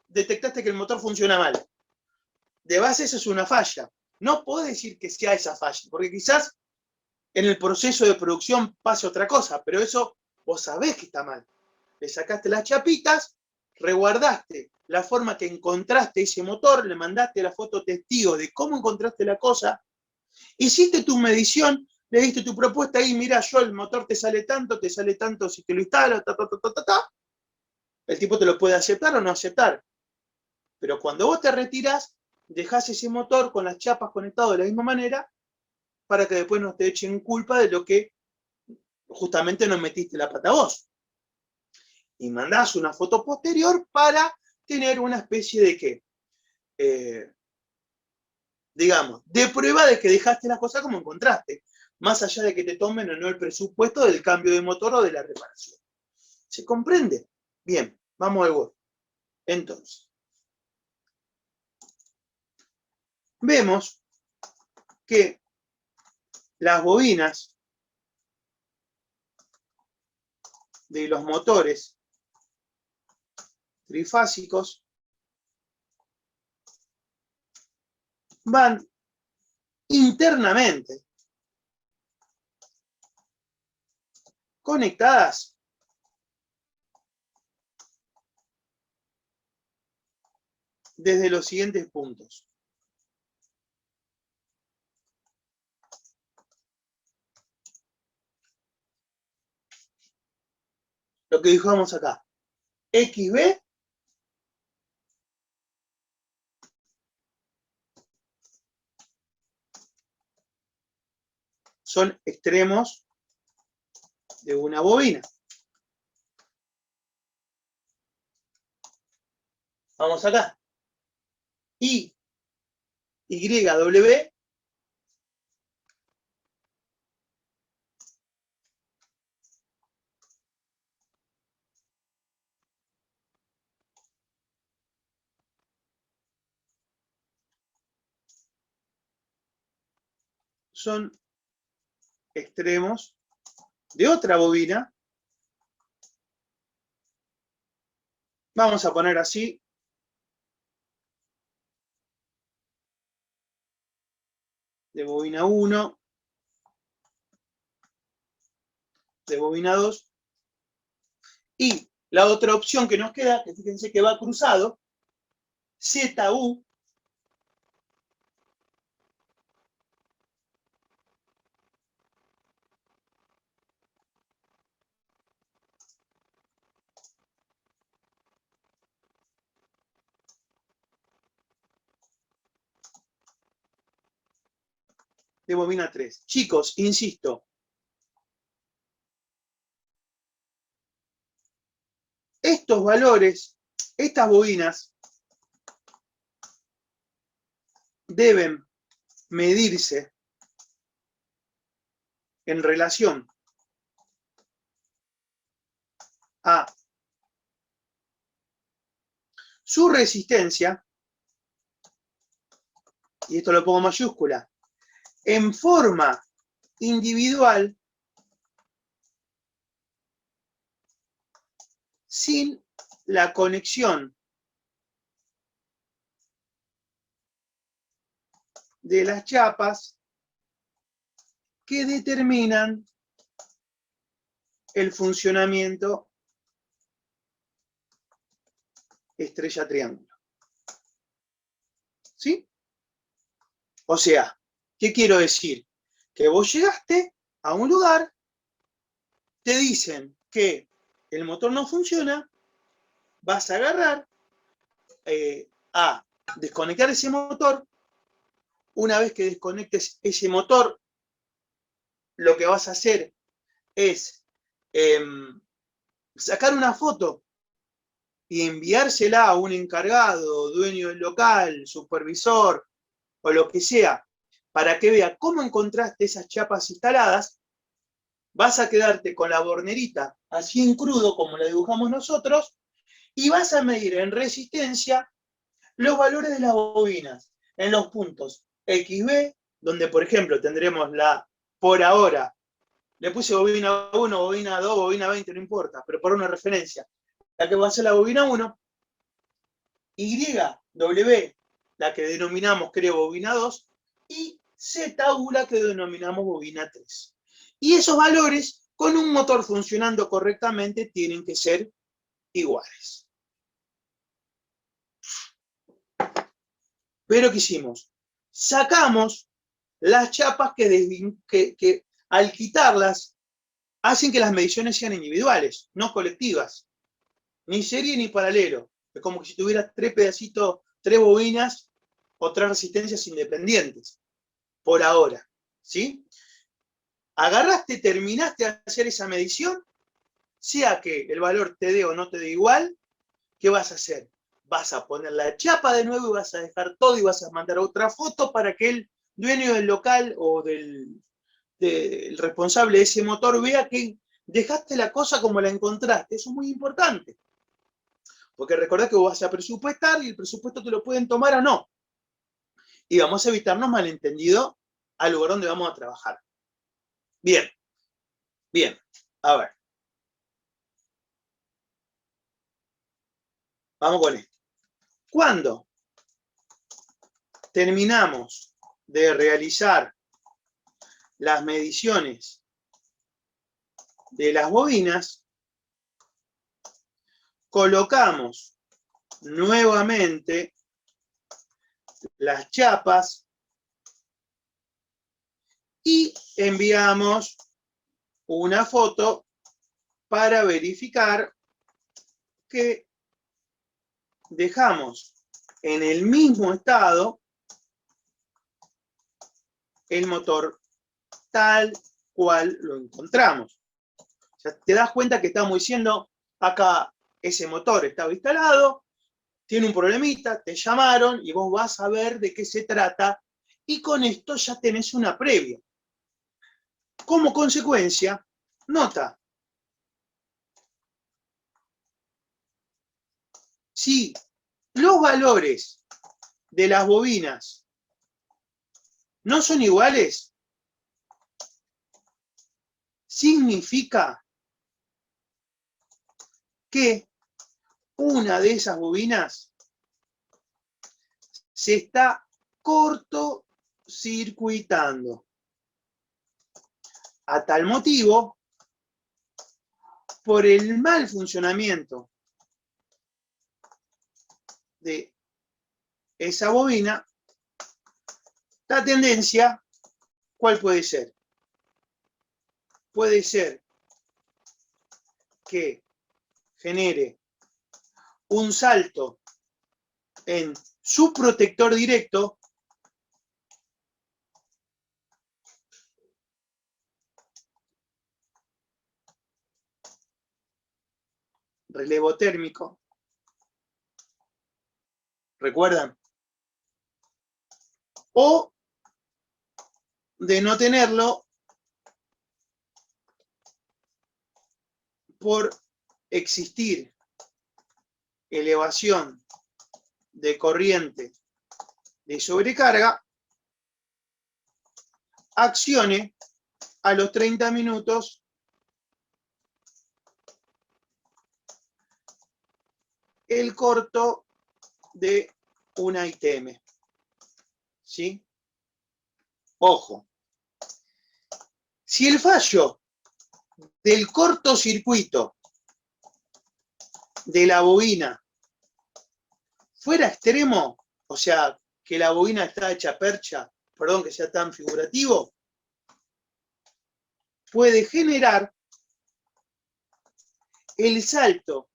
detectaste que el motor funciona mal. De base eso es una falla. No podés decir que sea esa falla, porque quizás en el proceso de producción pase otra cosa, pero eso vos sabés que está mal. Le sacaste las chapitas, reguardaste la forma que encontraste ese motor, le mandaste la foto testigo de cómo encontraste la cosa, hiciste tu medición, le diste tu propuesta ahí, mira, yo el motor te sale tanto si te lo instalo, el tipo te lo puede aceptar o no aceptar. Pero cuando vos te retirás, dejás ese motor con las chapas conectado de la misma manera para que después no te echen culpa de lo que justamente no metiste la pata vos. Y mandás una foto posterior para tener una especie de qué, digamos, de prueba de que dejaste las cosas como encontraste, más allá de que te tomen o no el presupuesto del cambio de motor o de la reparación. ¿Se comprende? Bien, vamos al Word. Entonces, vemos que las bobinas de los motores trifásicos van internamente conectadas desde los siguientes puntos. Lo que dibujamos acá. XB son extremos de una bobina. Vamos acá. Y, YW son extremos de otra bobina. Vamos a poner así. De bobina 1, de bobina 2. Y la otra opción que nos queda, que fíjense que va cruzado, ZU de bobina 3. Chicos, insisto, estos valores, estas bobinas, deben medirse en relación a su resistencia, y esto lo pongo en mayúscula, en forma individual, sin la conexión de las chapas que determinan el funcionamiento estrella triángulo. ¿Sí? O sea, ¿qué quiero decir? Que vos llegaste a un lugar, te dicen que el motor no funciona, vas a agarrar a desconectar ese motor. Una vez que desconectes ese motor, lo que vas a hacer es sacar una foto y enviársela a un encargado, dueño del local, supervisor o lo que sea, para que vea cómo encontraste esas chapas instaladas. Vas a quedarte con la bornerita así en crudo, como la dibujamos nosotros, y vas a medir en resistencia los valores de las bobinas en los puntos XB, donde por ejemplo tendremos la, por ahora, le puse bobina 1, bobina 2, bobina 20, no importa, pero por una referencia, la que va a ser la bobina 1, YW, la que denominamos, creo, bobina 2, y ZU, la que denominamos bobina 3. Y esos valores, con un motor funcionando correctamente, tienen que ser iguales. Pero ¿qué hicimos? Sacamos las chapas que al quitarlas hacen que las mediciones sean individuales, no colectivas, ni serie ni paralelo. Es como que si tuvieras tres pedacitos, tres bobinas o tres resistencias independientes, por ahora, ¿sí? Agarraste, terminaste de hacer esa medición, sea que el valor te dé o no te dé igual, ¿qué vas a hacer? Vas a poner la chapa de nuevo y vas a dejar todo y vas a mandar otra foto para que el dueño del local o del responsable de ese motor vea que dejaste la cosa como la encontraste. Eso es muy importante. Porque recordá que vos vas a presupuestar y el presupuesto te lo pueden tomar o no. Y vamos a evitarnos malentendidos al lugar donde vamos a trabajar. Bien, bien, a ver. Vamos con esto. Cuando terminamos de realizar las mediciones de las bobinas, colocamos nuevamente las chapas y enviamos una foto para verificar que dejamos en el mismo estado el motor tal cual lo encontramos. O sea, te das cuenta que estamos diciendo, acá ese motor estaba instalado, tiene un problemita, te llamaron y vos vas a ver de qué se trata y con esto ya tenés una previa. Como consecuencia, nota, si los valores de las bobinas no son iguales, significa que una de esas bobinas se está cortocircuitando. A tal motivo, por el mal funcionamiento de esa bobina, la tendencia, ¿cuál puede ser? Puede ser que genere un salto en su protector directo relevo térmico. ¿Recuerdan? O de no tenerlo por existir elevación de corriente de sobrecarga accione a los 30 minutos el corto de una ITM. ¿Sí? Ojo. Si el fallo del cortocircuito de la bobina fuera extremo, o sea, que la bobina está hecha percha, perdón que sea tan figurativo, puede generar el salto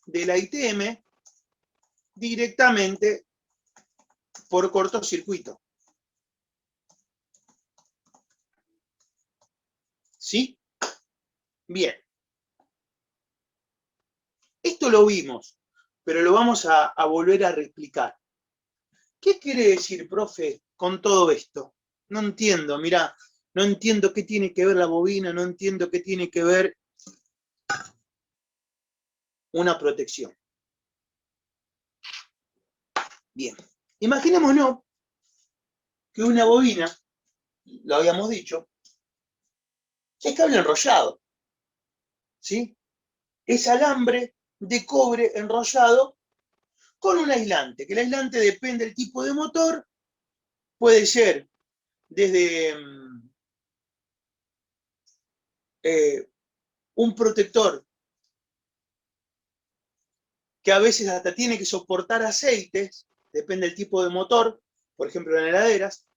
de la ITM directamente por cortocircuito. ¿Sí? Bien. Esto lo vimos, pero lo vamos a volver a reexplicar. ¿Qué quiere decir, profe, con todo esto? No entiendo, mirá, no entiendo qué tiene que ver la bobina, no entiendo qué tiene que ver una protección. Bien, imaginémonos que una bobina, lo habíamos dicho, es cable enrollado, ¿sí? Es alambre de cobre enrollado con un aislante, que el aislante depende del tipo de motor, puede ser desde un protector que a veces hasta tiene que soportar aceites, depende del tipo de motor, por ejemplo en heladeras,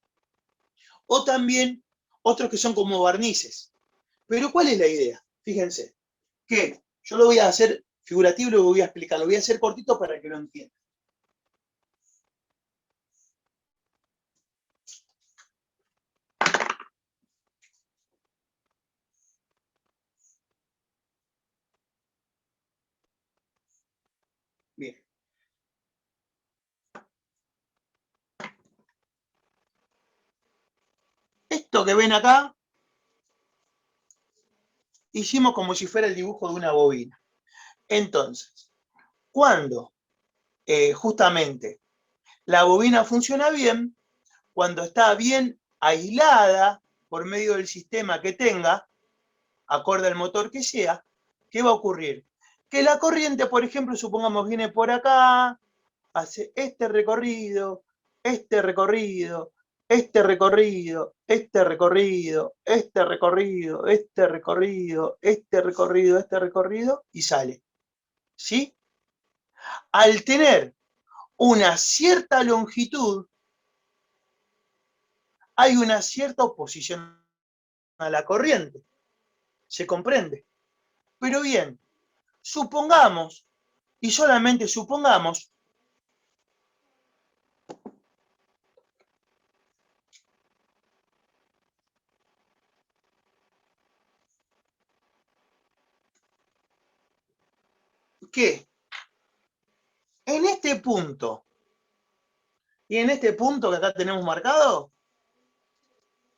o también otros que son como barnices. Pero ¿cuál es la idea? Fíjense, que yo lo voy a hacer figurativo y lo voy a explicar, lo voy a hacer cortito para que lo entiendan. Bien. Esto que ven acá, hicimos como si fuera el dibujo de una bobina. Entonces, cuando justamente la bobina funciona bien, cuando está bien aislada por medio del sistema que tenga, acorde al motor que sea, ¿qué va a ocurrir? Que la corriente, por ejemplo, supongamos viene por acá, hace este recorrido, este recorrido, este recorrido, este recorrido, este recorrido, este recorrido, este recorrido, este recorrido, y sale. ¿Sí? Al tener una cierta longitud, hay una cierta oposición a la corriente. ¿Se comprende? Pero bien, supongamos, y solamente supongamos, que en este punto y en este punto que acá tenemos marcado,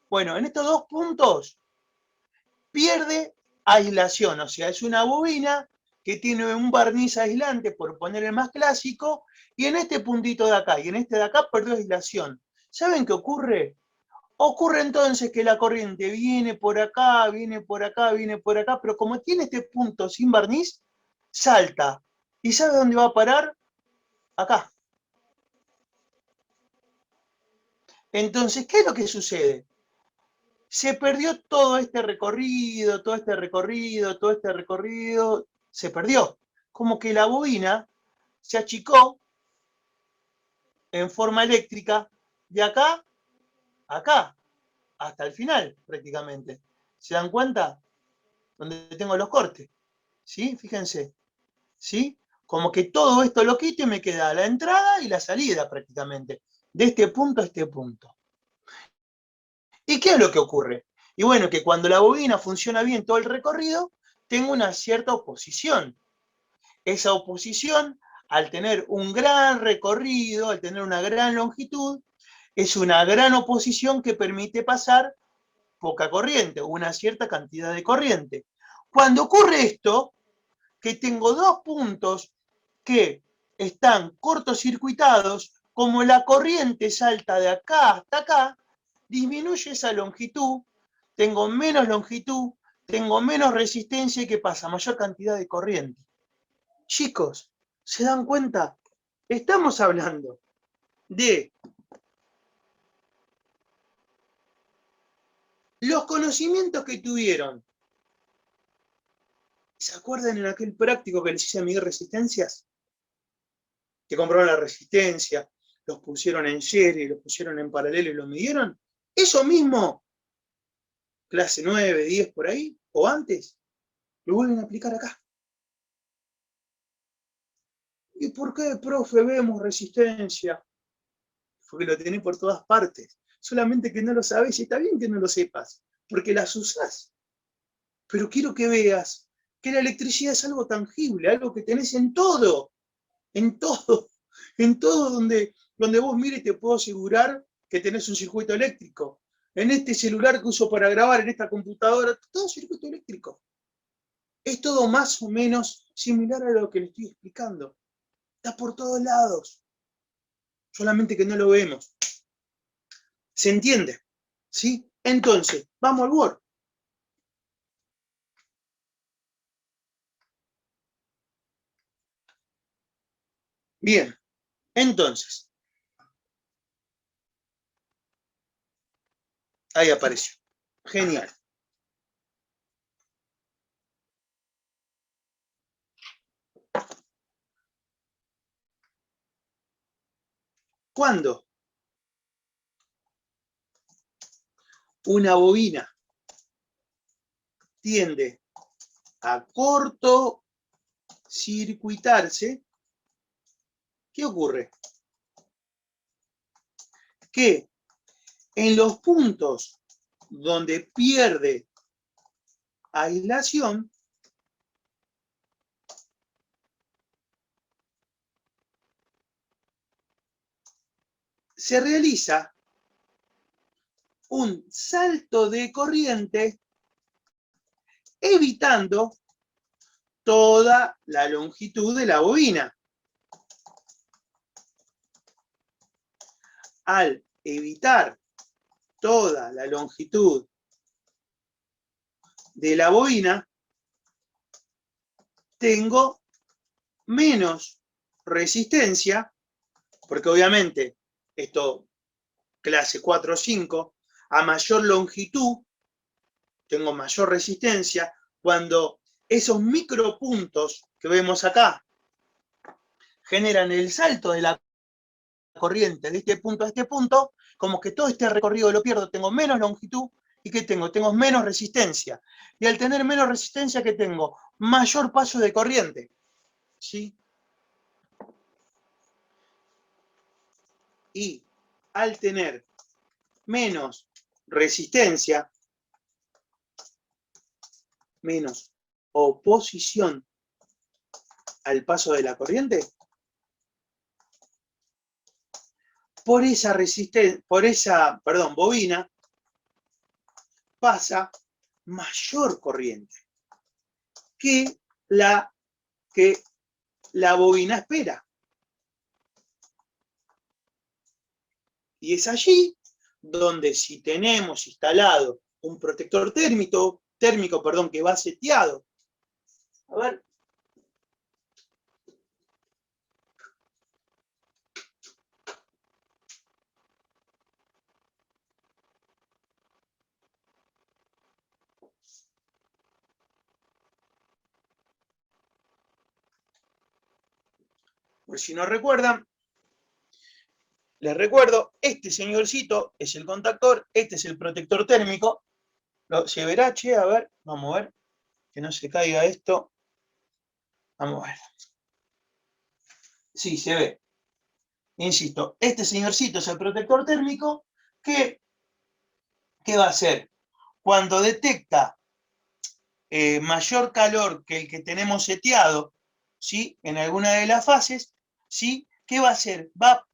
bueno, en estos dos puntos pierde aislación, o sea, es una bobina que tiene un barniz aislante, por poner el más clásico, y en este puntito de acá y en este de acá perdió aislación. ¿Saben qué ocurre? Ocurre entonces que la corriente viene por acá, viene por acá, viene por acá, pero como tiene este punto sin barniz, salta. ¿Y sabe dónde va a parar? Acá. Entonces, ¿qué es lo que sucede? Se perdió todo este recorrido, todo este recorrido, todo este recorrido, se perdió. Como que la bobina se achicó en forma eléctrica de acá a acá, hasta el final prácticamente. ¿Se dan cuenta? Donde tengo los cortes. ¿Sí? Fíjense. ¿Sí? Como que todo esto lo quito y me queda la entrada y la salida prácticamente. De este punto a este punto. ¿Y qué es lo que ocurre? Y bueno, que cuando la bobina funciona bien todo el recorrido, tengo una cierta oposición. Esa oposición, al tener un gran recorrido, al tener una gran longitud, es una gran oposición que permite pasar poca corriente, o una cierta cantidad de corriente. Cuando ocurre esto, que tengo dos puntos que están cortocircuitados, como la corriente salta de acá hasta acá, disminuye esa longitud, tengo menos longitud, tengo menos resistencia y ¿qué pasa? Mayor cantidad de corriente. Chicos, ¿se dan cuenta? Estamos hablando de los conocimientos que tuvieron. ¿Se acuerdan en aquel práctico que les hice medir resistencias? Que comprobaron la resistencia, los pusieron en serie, los pusieron en paralelo y los midieron. Eso mismo, clase 9, 10 por ahí, o antes, lo vuelven a aplicar acá. ¿Y por qué, profe, vemos resistencia? Porque lo tenés por todas partes. Solamente que no lo sabés, y está bien que no lo sepas, porque las usás. Pero quiero que veas que la electricidad es algo tangible, algo que tenés en todo, en todo, en todo donde vos mires te puedo asegurar que tenés un circuito eléctrico. En este celular que uso para grabar, en esta computadora, todo circuito eléctrico. Es todo más o menos similar a lo que le estoy explicando. Está por todos lados. Solamente que no lo vemos. ¿Se entiende? ¿Sí? Entonces, vamos al Word. Bien, entonces, ahí apareció. Genial. ¿Cuándo? Una bobina tiende a cortocircuitarse. ¿Qué ocurre? Que en los puntos donde pierde aislación, se realiza un salto de corriente evitando toda la longitud de la bobina. Al evitar toda la longitud de la bobina, tengo menos resistencia, porque obviamente esto, clase 4 o 5, a mayor longitud, tengo mayor resistencia. Cuando esos micropuntos que vemos acá generan el salto de la corriente de este punto a este punto, como que todo este recorrido lo pierdo, tengo menos longitud. ¿Y qué tengo? Tengo menos resistencia. Y al tener menos resistencia, ¿qué tengo? Mayor paso de corriente. ¿Sí? Y al tener menos resistencia, menos oposición al paso de la corriente, por esa bobina pasa mayor corriente que la bobina espera. Y es allí donde, si tenemos instalado un protector térmico, que va seteado. A ver. Por si no recuerdan, les recuerdo, este señorcito es el contactor, este es el protector térmico. ¿Se verá, che? A ver, vamos a ver, que no se caiga esto. Vamos a ver. Sí, se ve. Insisto, este señorcito es el protector térmico que, ¿qué va a hacer? Cuando detecta mayor calor que el que tenemos seteado, ¿sí? En alguna de las fases, ¿sí? ¿Qué va a hacer? Va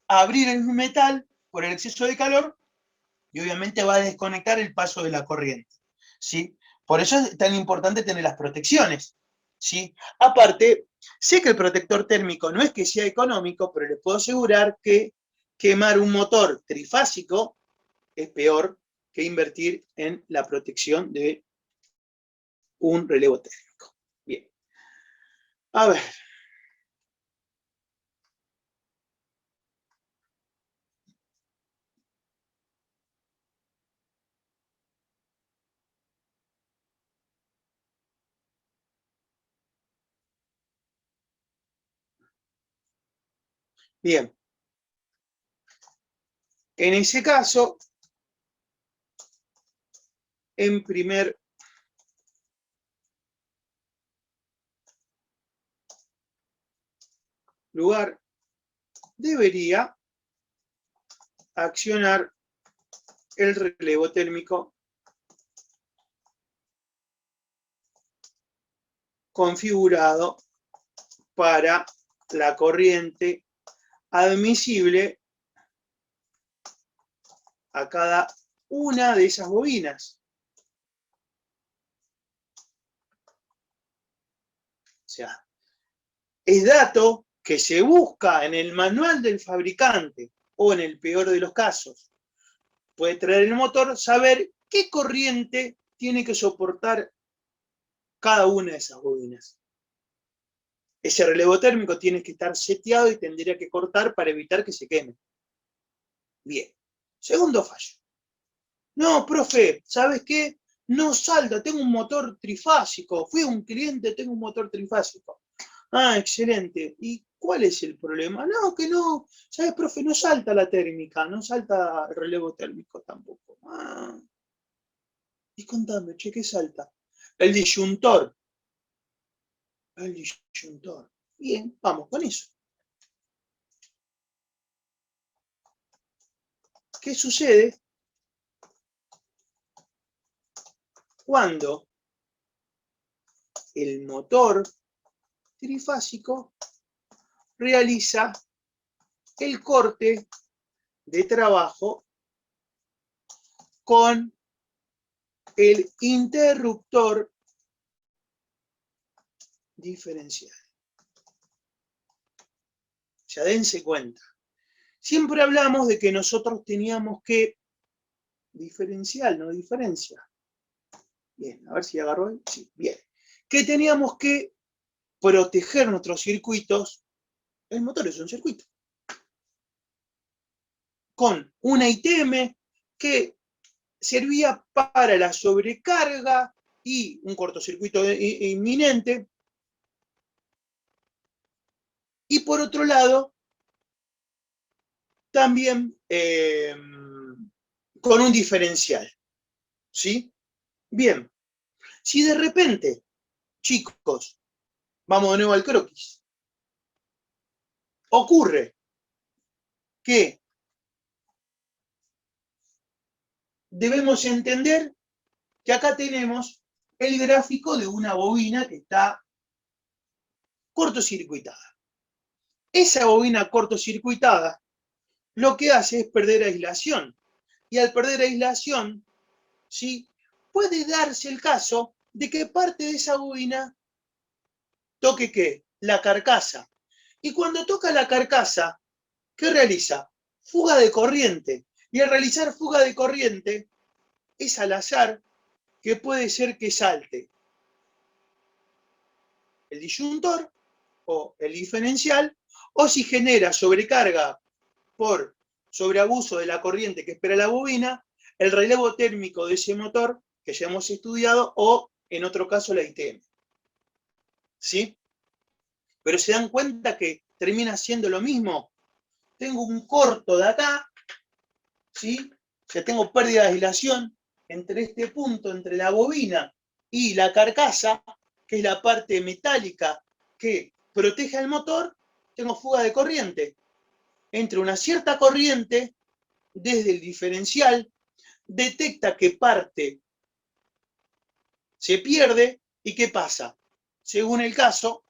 a abrir el metal por el exceso de calor y obviamente va a desconectar el paso de la corriente, ¿sí? Por eso es tan importante tener las protecciones, ¿sí? Aparte, Sé que el protector térmico no es que sea económico, pero les puedo asegurar que quemar un motor trifásico es peor que invertir en la protección de un relevo térmico. Bien. A ver. Bien. En ese caso, en primer lugar, debería accionar el relevo térmico configurado para la corriente admisible a cada una de esas bobinas. O sea, es dato que se busca en el manual del fabricante o en el peor de los casos. Puede traer el motor, saber qué corriente tiene que soportar cada una de esas bobinas. Ese relevo térmico tiene que estar seteado y tendría que cortar para evitar que se queme. Bien. Segundo fallo. No, profe, ¿sabes qué? No salta, tengo un motor trifásico. Fui a un cliente, tengo un motor trifásico. Ah, excelente. ¿Y cuál es el problema? No, que no. ¿Sabes, profe? No salta la térmica, no salta el relevo térmico tampoco. Ah. Y contame, che, ¿qué salta? El disyuntor. El disyuntor. Bien, vamos con eso. ¿Qué sucede cuando el motor trifásico realiza el corte de trabajo con el interruptor diferencial? O sea, dense cuenta. Siempre hablamos de que nosotros teníamos que diferencial, no diferencia. Bien, a ver si agarró. Sí, bien. Que teníamos que proteger nuestros circuitos. El motor es un circuito. Con una ITM que servía para la sobrecarga y un cortocircuito inminente. Y por otro lado, también con un diferencial. ¿Sí? Bien. Si de repente, chicos, vamos de nuevo al croquis, ocurre que debemos entender que acá tenemos el gráfico de una bobina que está cortocircuitada. Esa bobina cortocircuitada lo que hace es perder aislación. Y al perder aislación, ¿sí?, puede darse el caso de que parte de esa bobina toque ¿qué? La carcasa. Y cuando toca la carcasa, ¿qué realiza? Fuga de corriente. Y al realizar fuga de corriente, es al azar que puede ser que salte el disyuntor o el diferencial, o si genera sobrecarga por sobreabuso de la corriente que espera la bobina, el relevo térmico de ese motor que ya hemos estudiado, o en otro caso la ITM. ¿Sí? Pero se dan cuenta que termina siendo lo mismo. Tengo un corto de acá, ¿sí? O sea, tengo pérdida de aislación entre este punto, entre la bobina y la carcasa, que es la parte metálica que protege al motor. Tengo fuga de corriente. Entre una cierta corriente, desde el diferencial, detecta que parte se pierde y qué pasa. Según el caso,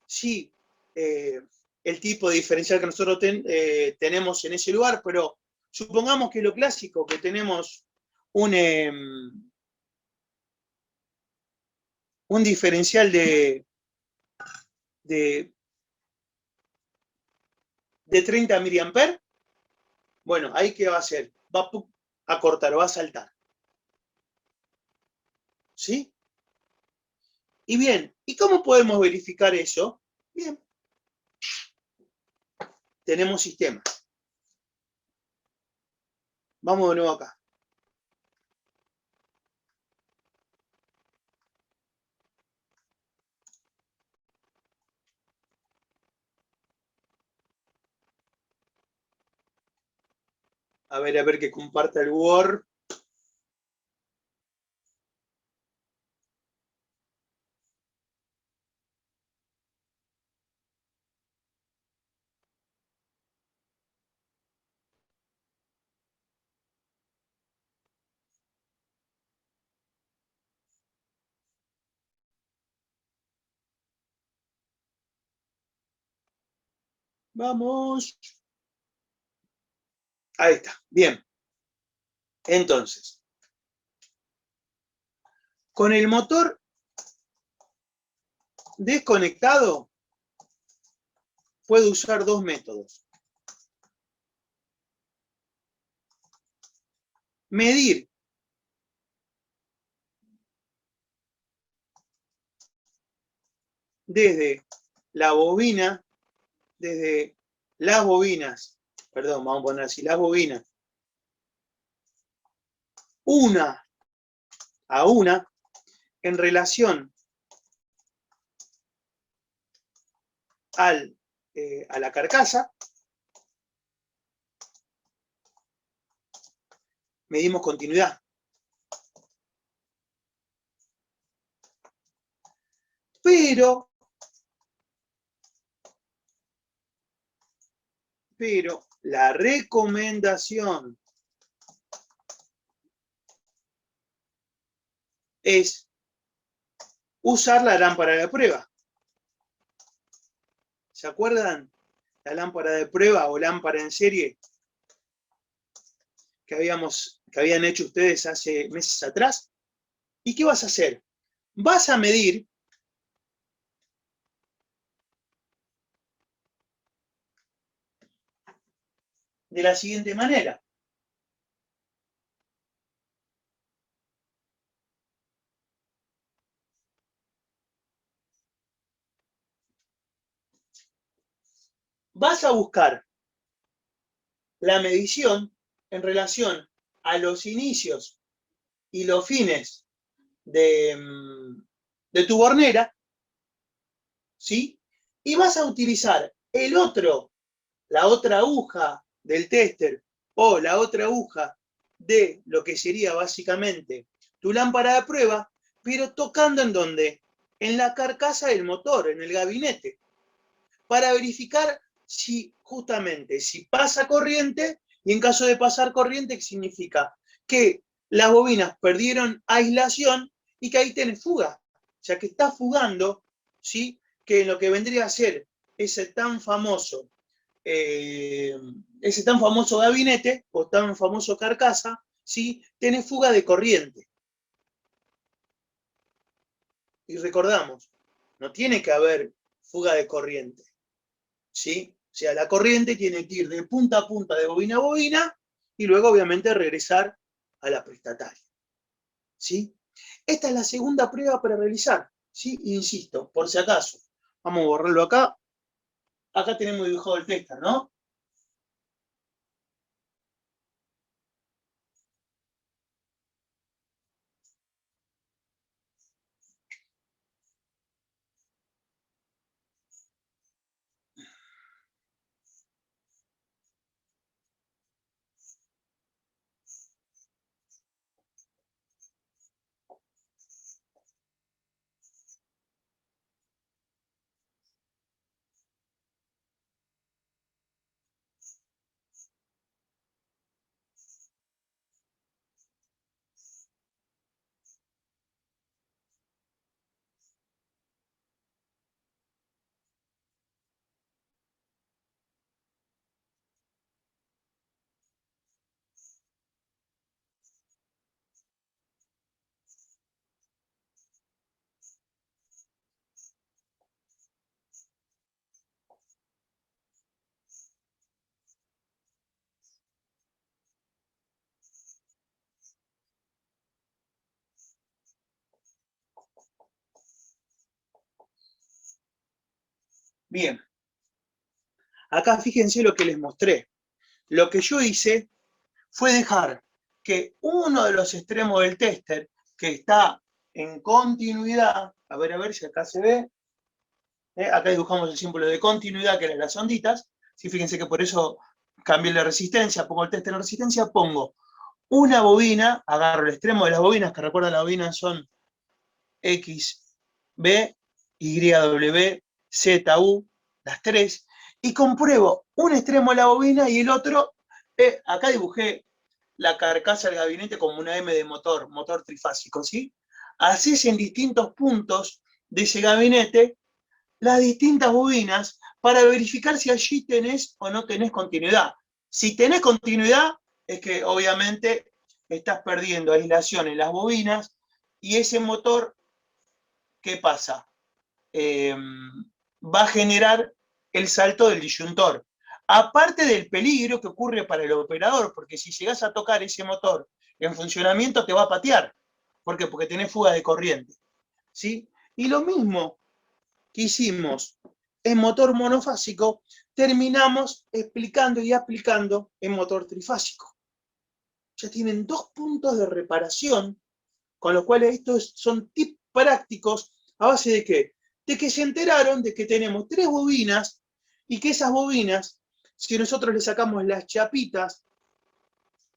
si el tipo de diferencial que nosotros tenemos en ese lugar, pero supongamos que lo clásico, que tenemos un diferencial de de, de 30 miliamperes, bueno, ahí ¿qué va a hacer? Va a cortar, va a saltar. ¿Sí? Y bien, ¿y cómo podemos verificar eso? Bien, tenemos sistema. Vamos de nuevo acá. A ver que comparta el Word. Vamos. Ahí está. Bien. Entonces, con el motor desconectado, puedo usar dos métodos. Medir desde la bobina, desde las bobinas, perdón, vamos a poner así, las bobinas, una a una, en relación a la carcasa, medimos continuidad. Pero la recomendación es usar la lámpara de prueba. ¿Se acuerdan? La lámpara de prueba o lámpara en serie que habían hecho ustedes hace meses atrás. ¿Y qué vas a hacer? Vas a medir de la siguiente manera. Vas a buscar la medición en relación a los inicios y los fines de tu bornera, ¿sí? Y vas a utilizar la otra aguja del tester o la otra aguja de lo que sería básicamente tu lámpara de prueba, pero tocando en dónde? En la carcasa del motor, en el gabinete, para verificar si justamente si pasa corriente, y en caso de pasar corriente, ¿qué significa? Que las bobinas perdieron aislación y que ahí tenés fuga. O sea, que está fugando, ¿sí? Que lo que vendría a ser ese tan famoso gabinete o tan famoso carcasa, ¿sí? Tiene fuga de corriente. Y recordamos, no tiene que haber fuga de corriente, ¿sí? O sea, la corriente tiene que ir de punta a punta, de bobina a bobina, y luego obviamente regresar a la prestataria, ¿sí? Esta es la segunda prueba para realizar, ¿sí? Insisto, por si acaso. Vamos a borrarlo acá. Acá tenemos dibujado el tester, ¿no? Bien. Acá fíjense lo que les mostré. Lo que yo hice fue dejar que uno de los extremos del tester, que está en continuidad, a ver si acá se ve, acá dibujamos el símbolo de continuidad, que eran las onditas, ¿sí? Fíjense que por eso cambié la resistencia, pongo el tester en resistencia, pongo una bobina, agarro el extremo de las bobinas, que recuerdan las bobinas son X, B, Y, W, Z, U, las tres, y compruebo un extremo de la bobina y el otro, acá dibujé la carcasa del gabinete como una M de motor trifásico, ¿sí? Haces en distintos puntos de ese gabinete las distintas bobinas para verificar si allí tenés o no tenés continuidad. Si tenés continuidad, es que obviamente estás perdiendo aislación en las bobinas y ese motor, ¿qué pasa? Va a generar el salto del disyuntor. Aparte del peligro que ocurre para el operador, porque si llegás a tocar ese motor en funcionamiento te va a patear. ¿Por qué? Porque tenés fuga de corriente. ¿Sí? Y lo mismo que hicimos en motor monofásico, terminamos explicando y aplicando en motor trifásico. Ya tienen dos puntos de reparación, con lo cual estos son tips prácticos a base de ¿qué? De que se enteraron de que tenemos tres bobinas y que esas bobinas, si nosotros le sacamos las chapitas,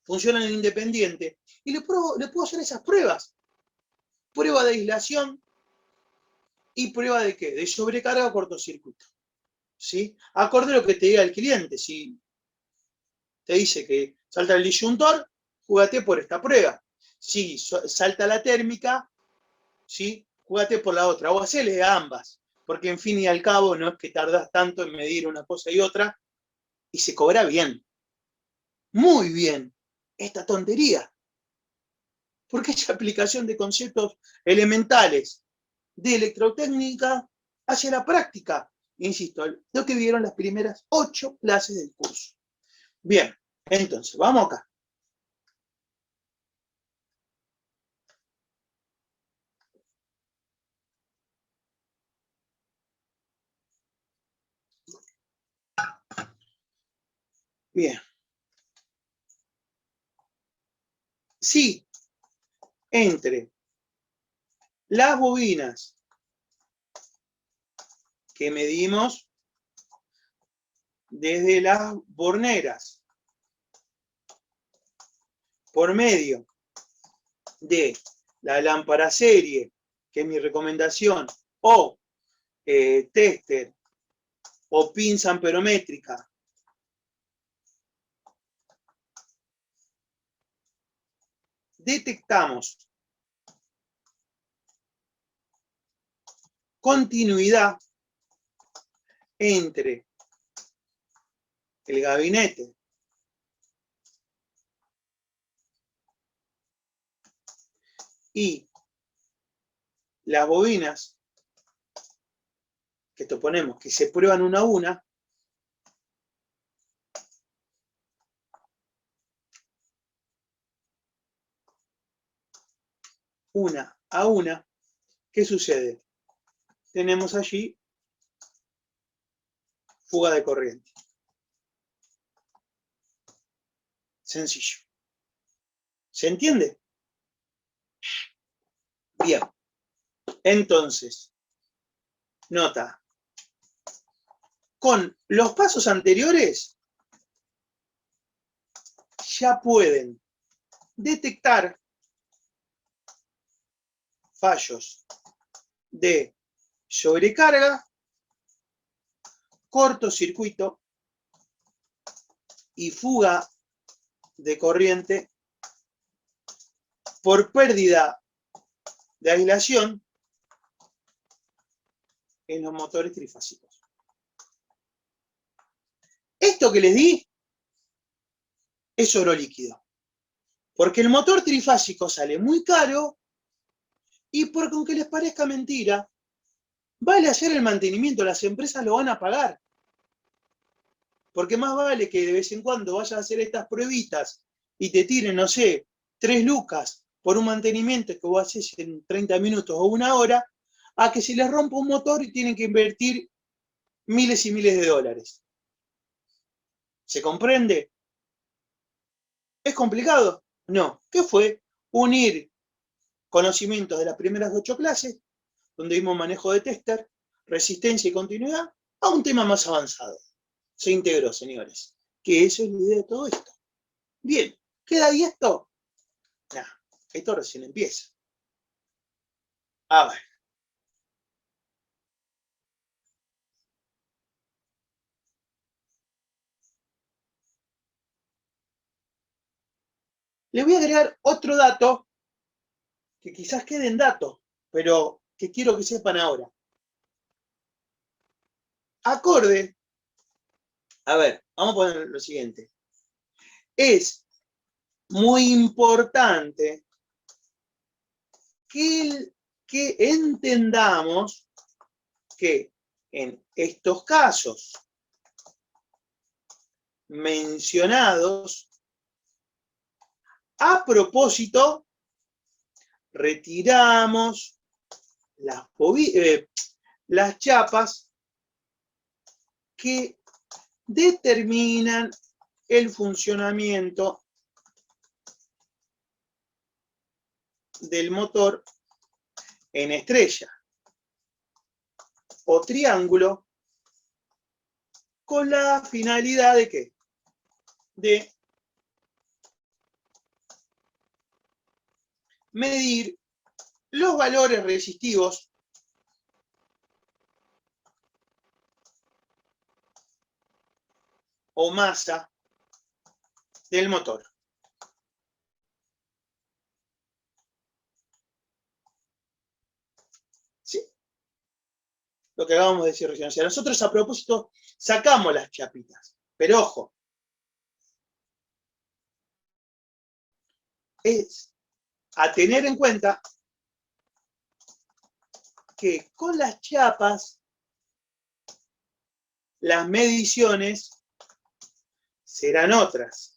funcionan en independiente. Y le puedo hacer esas pruebas. Prueba de aislación y prueba de ¿qué? De sobrecarga o cortocircuito. ¿Sí? Acorde a lo que te diga el cliente. Si te dice que salta el disyuntor, júgate por esta prueba. Si salta la térmica, ¿sí? Júgate por la otra, o hacele ambas, porque en fin y al cabo no es que tardás tanto en medir una cosa y otra, y se cobra bien, muy bien, esta tontería, porque es aplicación de conceptos elementales de electrotécnica hacia la práctica, insisto, lo que vieron las primeras 8 clases del curso. Bien, entonces, vamos acá. Bien. Sí, entre las bobinas que medimos desde las borneras por medio de la lámpara serie, que es mi recomendación, o tester, o pinza amperométrica, detectamos continuidad entre el gabinete y las bobinas que ponemos, que se prueban una a una, ¿qué sucede? Tenemos allí fuga de corriente. Sencillo. ¿Se entiende? Bien. Entonces, nota. Con los pasos anteriores ya pueden detectar fallos de sobrecarga, cortocircuito y fuga de corriente por pérdida de aislación en los motores trifásicos. Esto que les di es oro líquido, porque el motor trifásico sale muy caro y porque aunque les parezca mentira, vale hacer el mantenimiento, las empresas lo van a pagar. Porque más vale que de vez en cuando vayas a hacer estas pruebitas y te tiren, no sé, 3 lucas por un mantenimiento que vos haces en 30 minutos o una hora, a que se les rompa un motor y tienen que invertir miles y miles de dólares. ¿Se comprende? ¿Es complicado? No. ¿Qué fue? Unir conocimientos de las primeras 8 clases, donde vimos manejo de tester, resistencia y continuidad, a un tema más avanzado. Se integró, señores. Que eso es la idea de todo esto. Bien, ¿queda ahí esto? Nah, esto recién empieza. A ver. Le voy a agregar otro dato que quizás quede en dato, pero que quiero que sepan ahora. Acorde, a ver, vamos a poner lo siguiente. Es muy importante que entendamos que en estos casos mencionados, a propósito, retiramos las chapas que determinan el funcionamiento del motor en estrella o triángulo con la finalidad de ¿qué? De medir los valores resistivos o masa del motor. ¿Sí? Lo que acabamos de decir recién. O sea, nosotros a propósito sacamos las chapitas. Pero ojo, es a tener en cuenta que con las chapas las mediciones serán otras.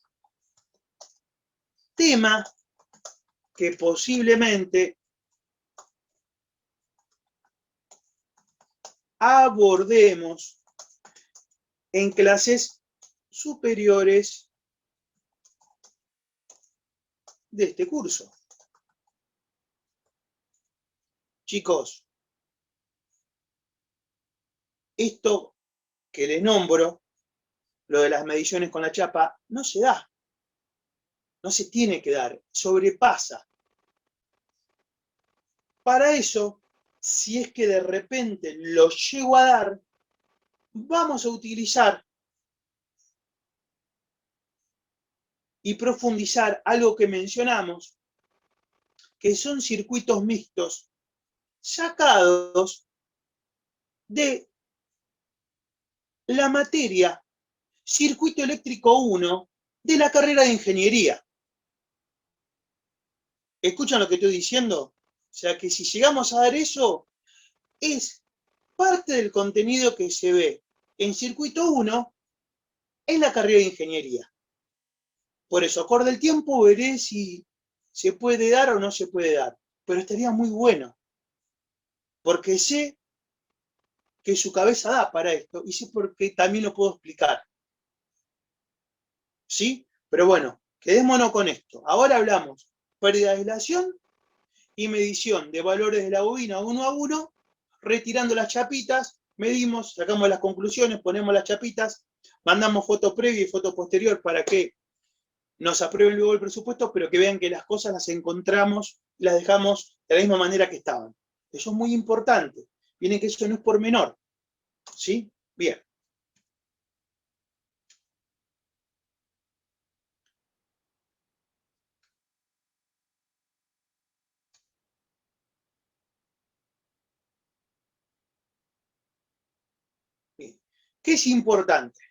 Tema que posiblemente abordemos en clases superiores de este curso. Chicos, esto que les nombro, lo de las mediciones con la chapa, no se da. No se tiene que dar, sobrepasa. Para eso, si es que de repente lo llego a dar, vamos a utilizar y profundizar algo que mencionamos, que son circuitos mixtos sacados de la materia Circuito Eléctrico 1 de la carrera de Ingeniería. ¿Escuchan lo que estoy diciendo? O sea que si llegamos a dar eso, es parte del contenido que se ve en Circuito 1 en la carrera de Ingeniería. Por eso, acorde el tiempo, veré si se puede dar o no se puede dar. Pero estaría muy bueno, porque sé que su cabeza da para esto y sé por qué también lo puedo explicar. ¿Sí? Pero bueno, quedémonos con esto. Ahora hablamos pérdida de aislación y medición de valores de la bobina 1 a 1, retirando las chapitas, medimos, sacamos las conclusiones, ponemos las chapitas, mandamos foto previa y foto posterior para que nos aprueben luego el presupuesto, pero que vean que las cosas las encontramos y las dejamos de la misma manera que estaban. Eso es muy importante. Miren que eso no es por menor. ¿Sí? Bien. Bien. ¿Qué es importante?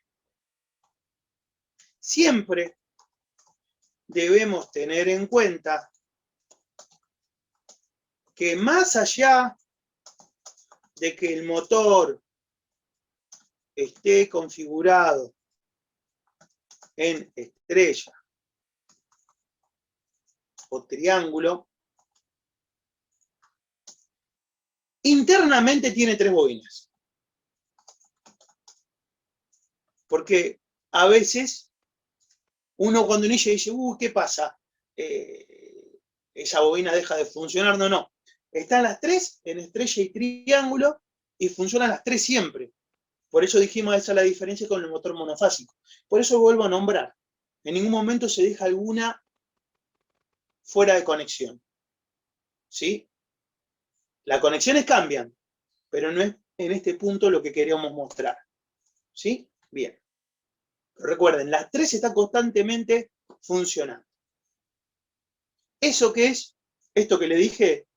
Siempre debemos tener en cuenta que más allá de que el motor esté configurado en estrella o triángulo, internamente tiene 3 bobinas. Porque a veces uno cuando inicia dice, ¿qué pasa? Esa bobina deja de funcionar. No, no. Están las tres en estrella y triángulo y funcionan las tres siempre. Por eso dijimos esa es la diferencia con el motor monofásico. Por eso vuelvo a nombrar. En ningún momento se deja alguna fuera de conexión. ¿Sí? Las conexiones cambian, pero no es en este punto lo que queríamos mostrar. ¿Sí? Bien. Recuerden, las tres están constantemente funcionando. ¿Eso qué es? Esto que le dije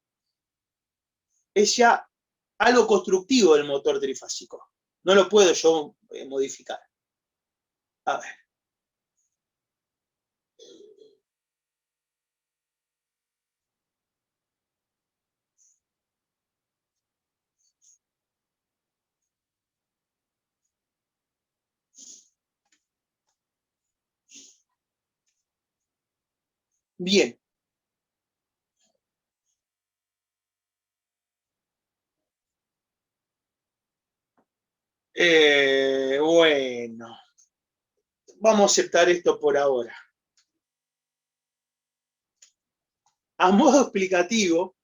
es ya algo constructivo del motor trifásico. No lo puedo yo modificar. A ver. Bien. Bueno. Vamos a aceptar esto por ahora. A modo explicativo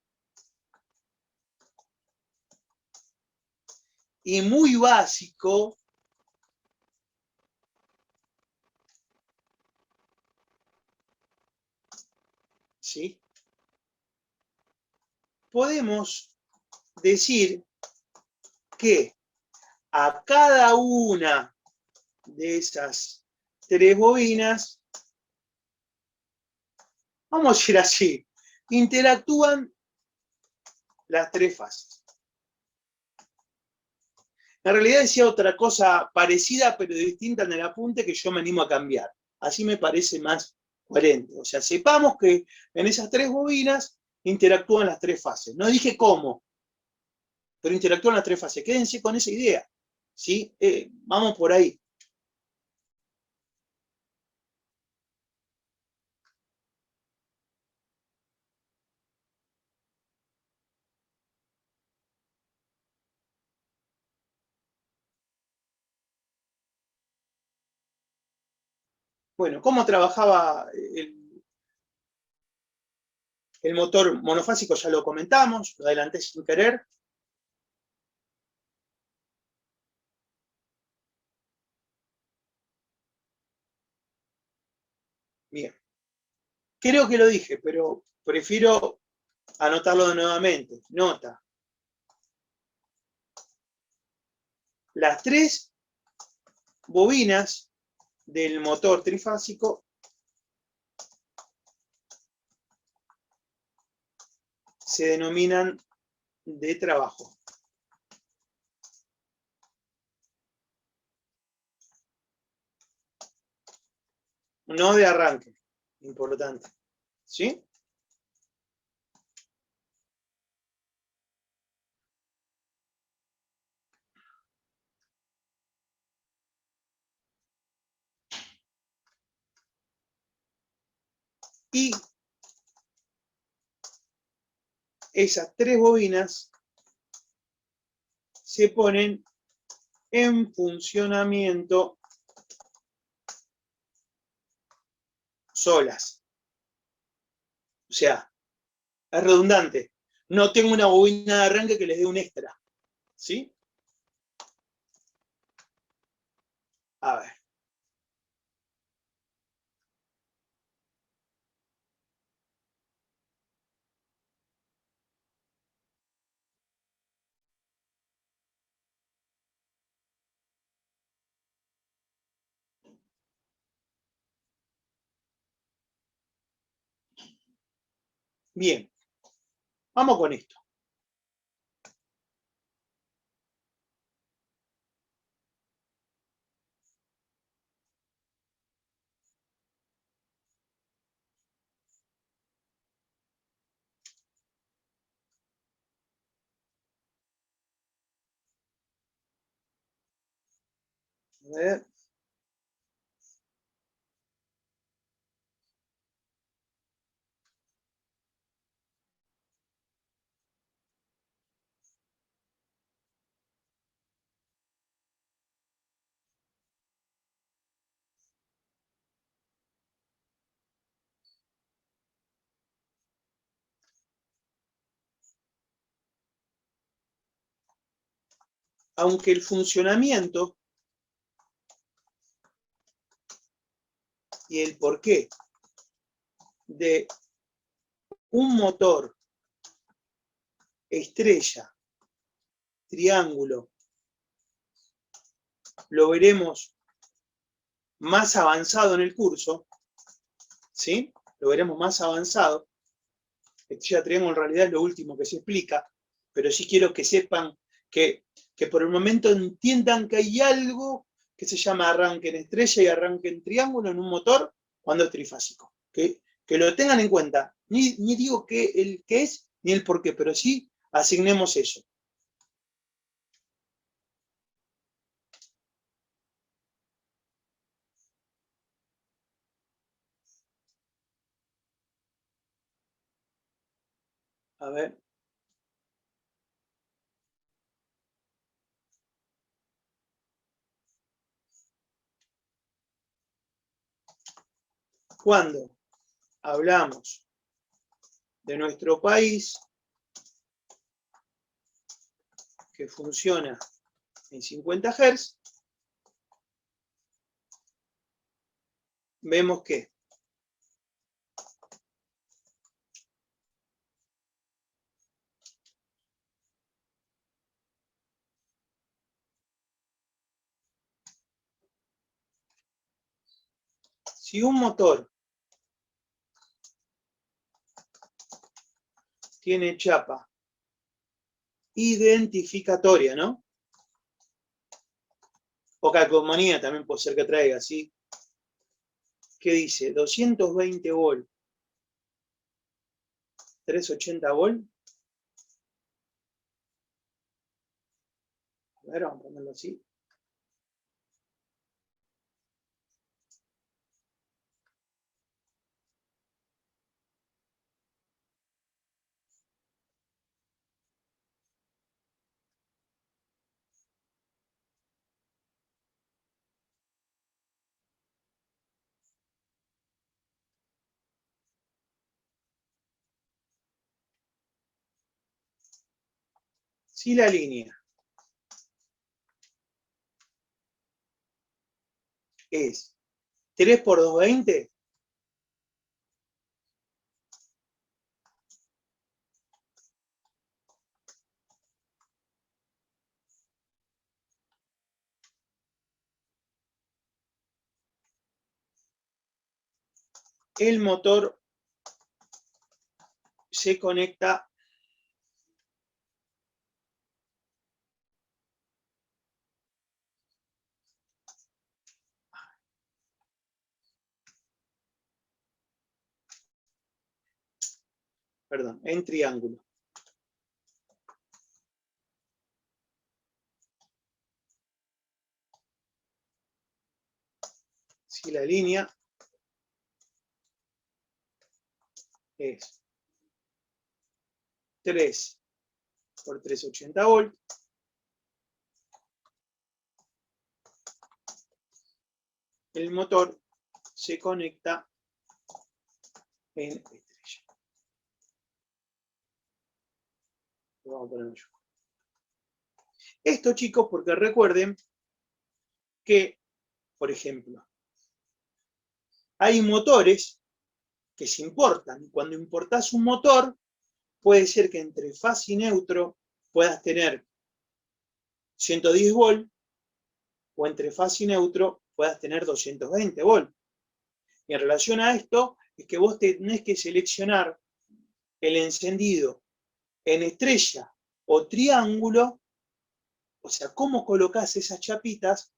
y muy básico, ¿sí? Podemos decir que a cada una de esas tres bobinas, vamos a decir así, interactúan las tres fases. En realidad decía otra cosa parecida pero distinta en el apunte que yo me animo a cambiar. Así me parece más coherente. O sea, sepamos que en esas tres bobinas interactúan las tres fases. No dije cómo, pero interactúan las tres fases. Quédense con esa idea. ¿Sí? Vamos por ahí. Bueno, ¿cómo trabajaba el motor monofásico? Ya lo comentamos, lo adelanté sin querer. Bien. Creo que lo dije, pero prefiero anotarlo nuevamente. Nota. Las tres bobinas del motor trifásico se denominan de trabajo. No de arranque. Importante. ¿Sí? Y esas tres bobinas se ponen en funcionamiento solas. O sea, es redundante. No tengo una bobina de arranque que les dé un extra. ¿Sí? A ver. Bien. Vamos con esto. A ver. aunque el funcionamiento y el porqué de un motor estrella, triángulo, lo veremos más avanzado en el curso, ¿sí? Lo veremos más avanzado. Estrella, triángulo en realidad es lo último que se explica, pero sí quiero que sepan que por el momento entiendan que hay algo que se llama arranque en estrella y arranque en triángulo en un motor cuando es trifásico. Que lo tengan en cuenta. Ni digo que el qué es ni el por qué, pero sí asignemos eso. A ver. Cuando hablamos de nuestro país, que funciona en 50 Hz, vemos que si un motor tiene chapa identificatoria, ¿no? O calcomanía también puede ser que traiga, ¿sí? ¿Qué dice? 220 volt, 380 volt. A ver, vamos a ponerlo así. Si la línea es 3 por 220, el motor se conecta en triángulo. Si la línea es 3 por 380 volt, el motor se conecta en estrella. Lo vamos a poner yo. Esto, chicos, porque recuerden que, por ejemplo, hay motores que se importan. Y cuando importás un motor, puede ser que entre faz y neutro puedas tener 110 volt, o entre faz y neutro puedas tener 220 volt. Y en relación a esto, es que vos tenés que seleccionar el encendido en estrella o triángulo, o sea, cómo colocás esas chapitas,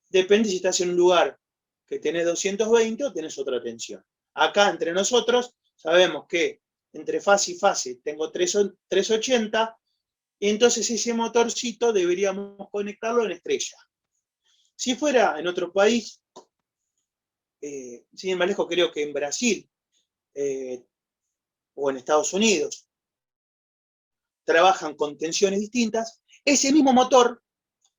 depende si estás en un lugar que tenés 220 o tenés otra tensión. Acá, entre nosotros, sabemos que entre fase y fase tengo 380, y entonces ese motorcito deberíamos conectarlo en estrella. Si fuera en otro país, sin ir más lejos, creo que en Brasil o en Estados Unidos, trabajan con tensiones distintas, ese mismo motor,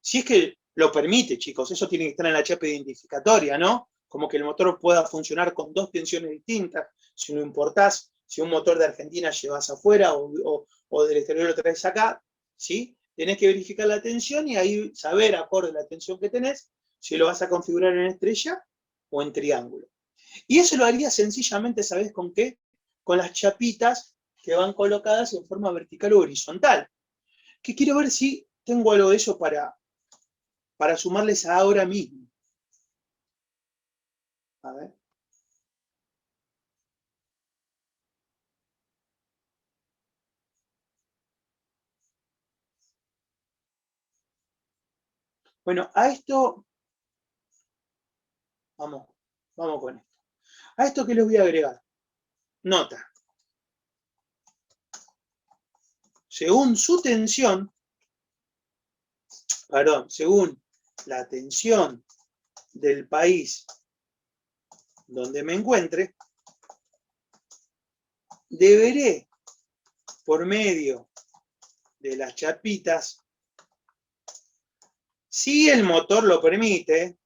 si es que lo permite, chicos, eso tiene que estar en la chapa identificatoria, ¿no? Como que el motor pueda funcionar con dos tensiones distintas, si no importás, si un motor de Argentina llevas afuera o del exterior lo traes acá, ¿sí? tenés que verificar la tensión y ahí saber, acorde a la tensión que tenés, si lo vas a configurar en estrella o en triángulo. Y eso lo haría sencillamente, ¿sabés con qué? Con las chapitas que van colocadas en forma vertical o horizontal. Que quiero ver si tengo algo de eso para sumarles ahora mismo. A ver. Bueno, a esto, vamos con esto. A esto que les voy a agregar. Nota. Según su tensión, perdón, según la tensión del país donde me encuentre, deberé, por medio de las chapitas, si el motor lo permite,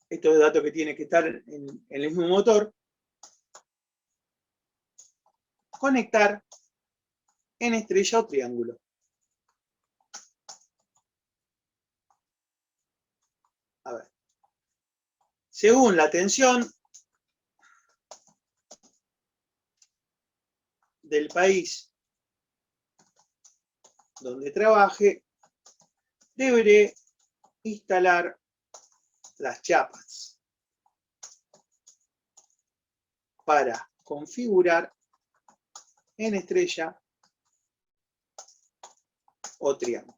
estos datos que tiene que estar en el mismo motor, conectar en estrella o triángulo. A ver. Según la tensión del país donde trabaje, deberé instalar las chapas para configurar en estrella o triángulo.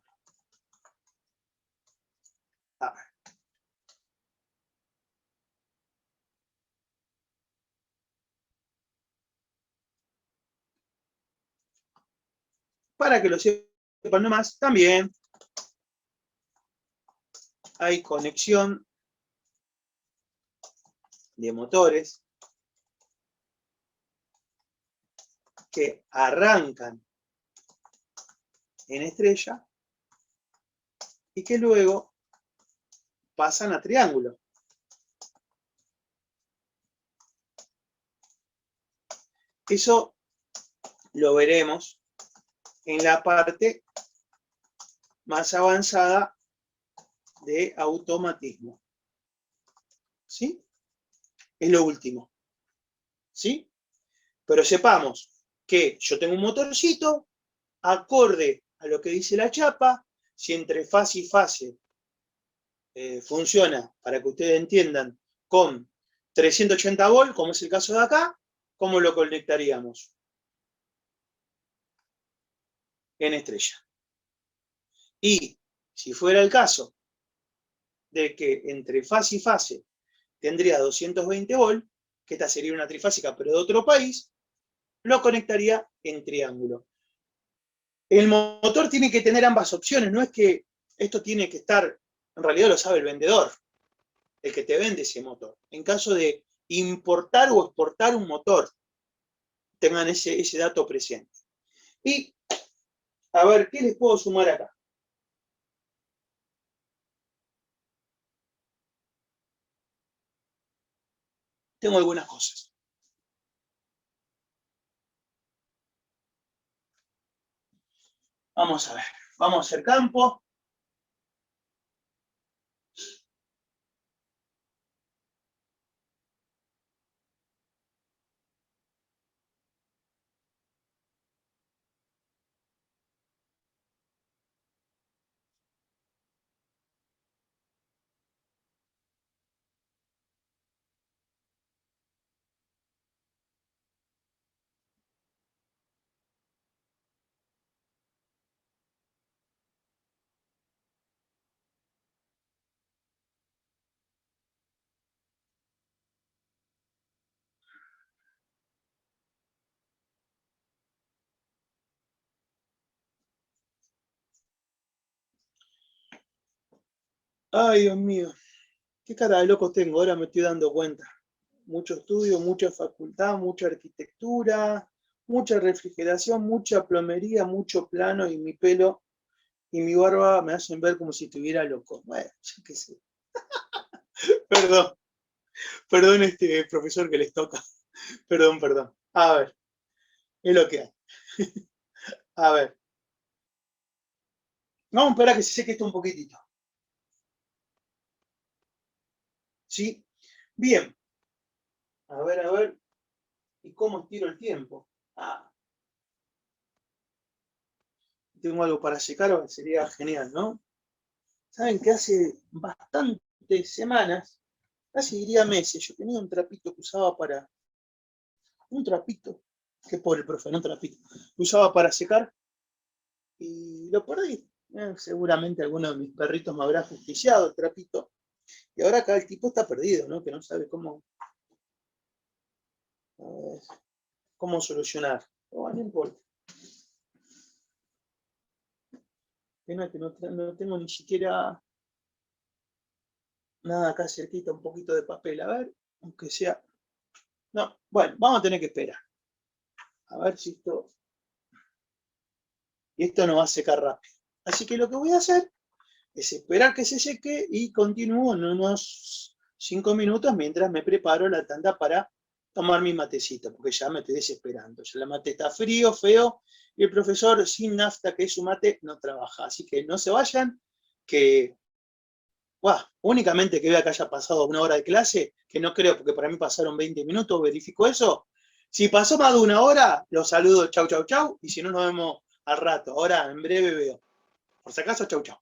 A ver. Para que lo sepan nomás, también hay conexión de motores que arrancan en estrella y que luego pasan a triángulo. Eso lo veremos en la parte más avanzada de automatismo. ¿Sí? Es lo último. ¿Sí? Pero sepamos que yo tengo un motorcito, acorde a lo que dice la chapa, si entre fase y fase funciona, para que ustedes entiendan, con 380 volts, como es el caso de acá, ¿cómo lo conectaríamos? En estrella. Y si fuera el caso de que entre fase y fase tendría 220 volts, que esta sería una trifásica pero de otro país, lo conectaría en triángulo. El motor tiene que tener ambas opciones, no es que esto tiene que estar, en realidad lo sabe el vendedor, el que te vende ese motor. En caso de importar o exportar un motor, tengan ese dato presente. Y, a ver, ¿qué les puedo sumar acá? Tengo algunas cosas. Vamos a ver, vamos a hacer campo. Ay, Dios mío, qué cara de loco tengo, ahora me estoy dando cuenta. Mucho estudio, mucha facultad, mucha arquitectura, mucha refrigeración, mucha plomería, mucho plano y mi pelo y mi barba me hacen ver como si estuviera loco. Bueno, yo qué sé. Perdón, perdón profesor que les toca. Perdón. A ver, es lo que hay. A ver. Vamos a esperar a que se seque esto un poquitito. ¿Sí? Bien. A ver, a ver. ¿Y cómo estiro el tiempo? Ah, tengo algo para secar, sería genial, ¿no? Saben que hace bastantes semanas, casi diría meses, yo tenía un trapito que usaba para... Un trapito, que por el profe, no un trapito. Lo usaba para secar y lo perdí. Seguramente alguno de mis perritos me habrá justiciado el trapito. Y ahora acá el tipo está perdido, ¿no? Que no sabe cómo solucionar. Pero bueno, no importa. Pena que no tengo ni siquiera nada acá cerquita, un poquito de papel. A ver, aunque sea... No, bueno, vamos a tener que esperar. A ver si esto... Y esto no va a secar rápido. Así que lo que voy a hacer es esperar que se seque y continúo en unos 5 minutos mientras me preparo la tanda para tomar mi matecito, porque ya me estoy desesperando. Ya el mate está frío, feo, y el profesor sin nafta, que es su mate, no trabaja. Así que no se vayan, que únicamente que vea que haya pasado 1 hora de clase, que no creo, porque para mí pasaron 20 minutos, verifico eso. Si pasó más de 1 hora, los saludo, chau, chau, chau, y si no, nos vemos al rato. Ahora, en breve veo. Por si acaso, chau, chau.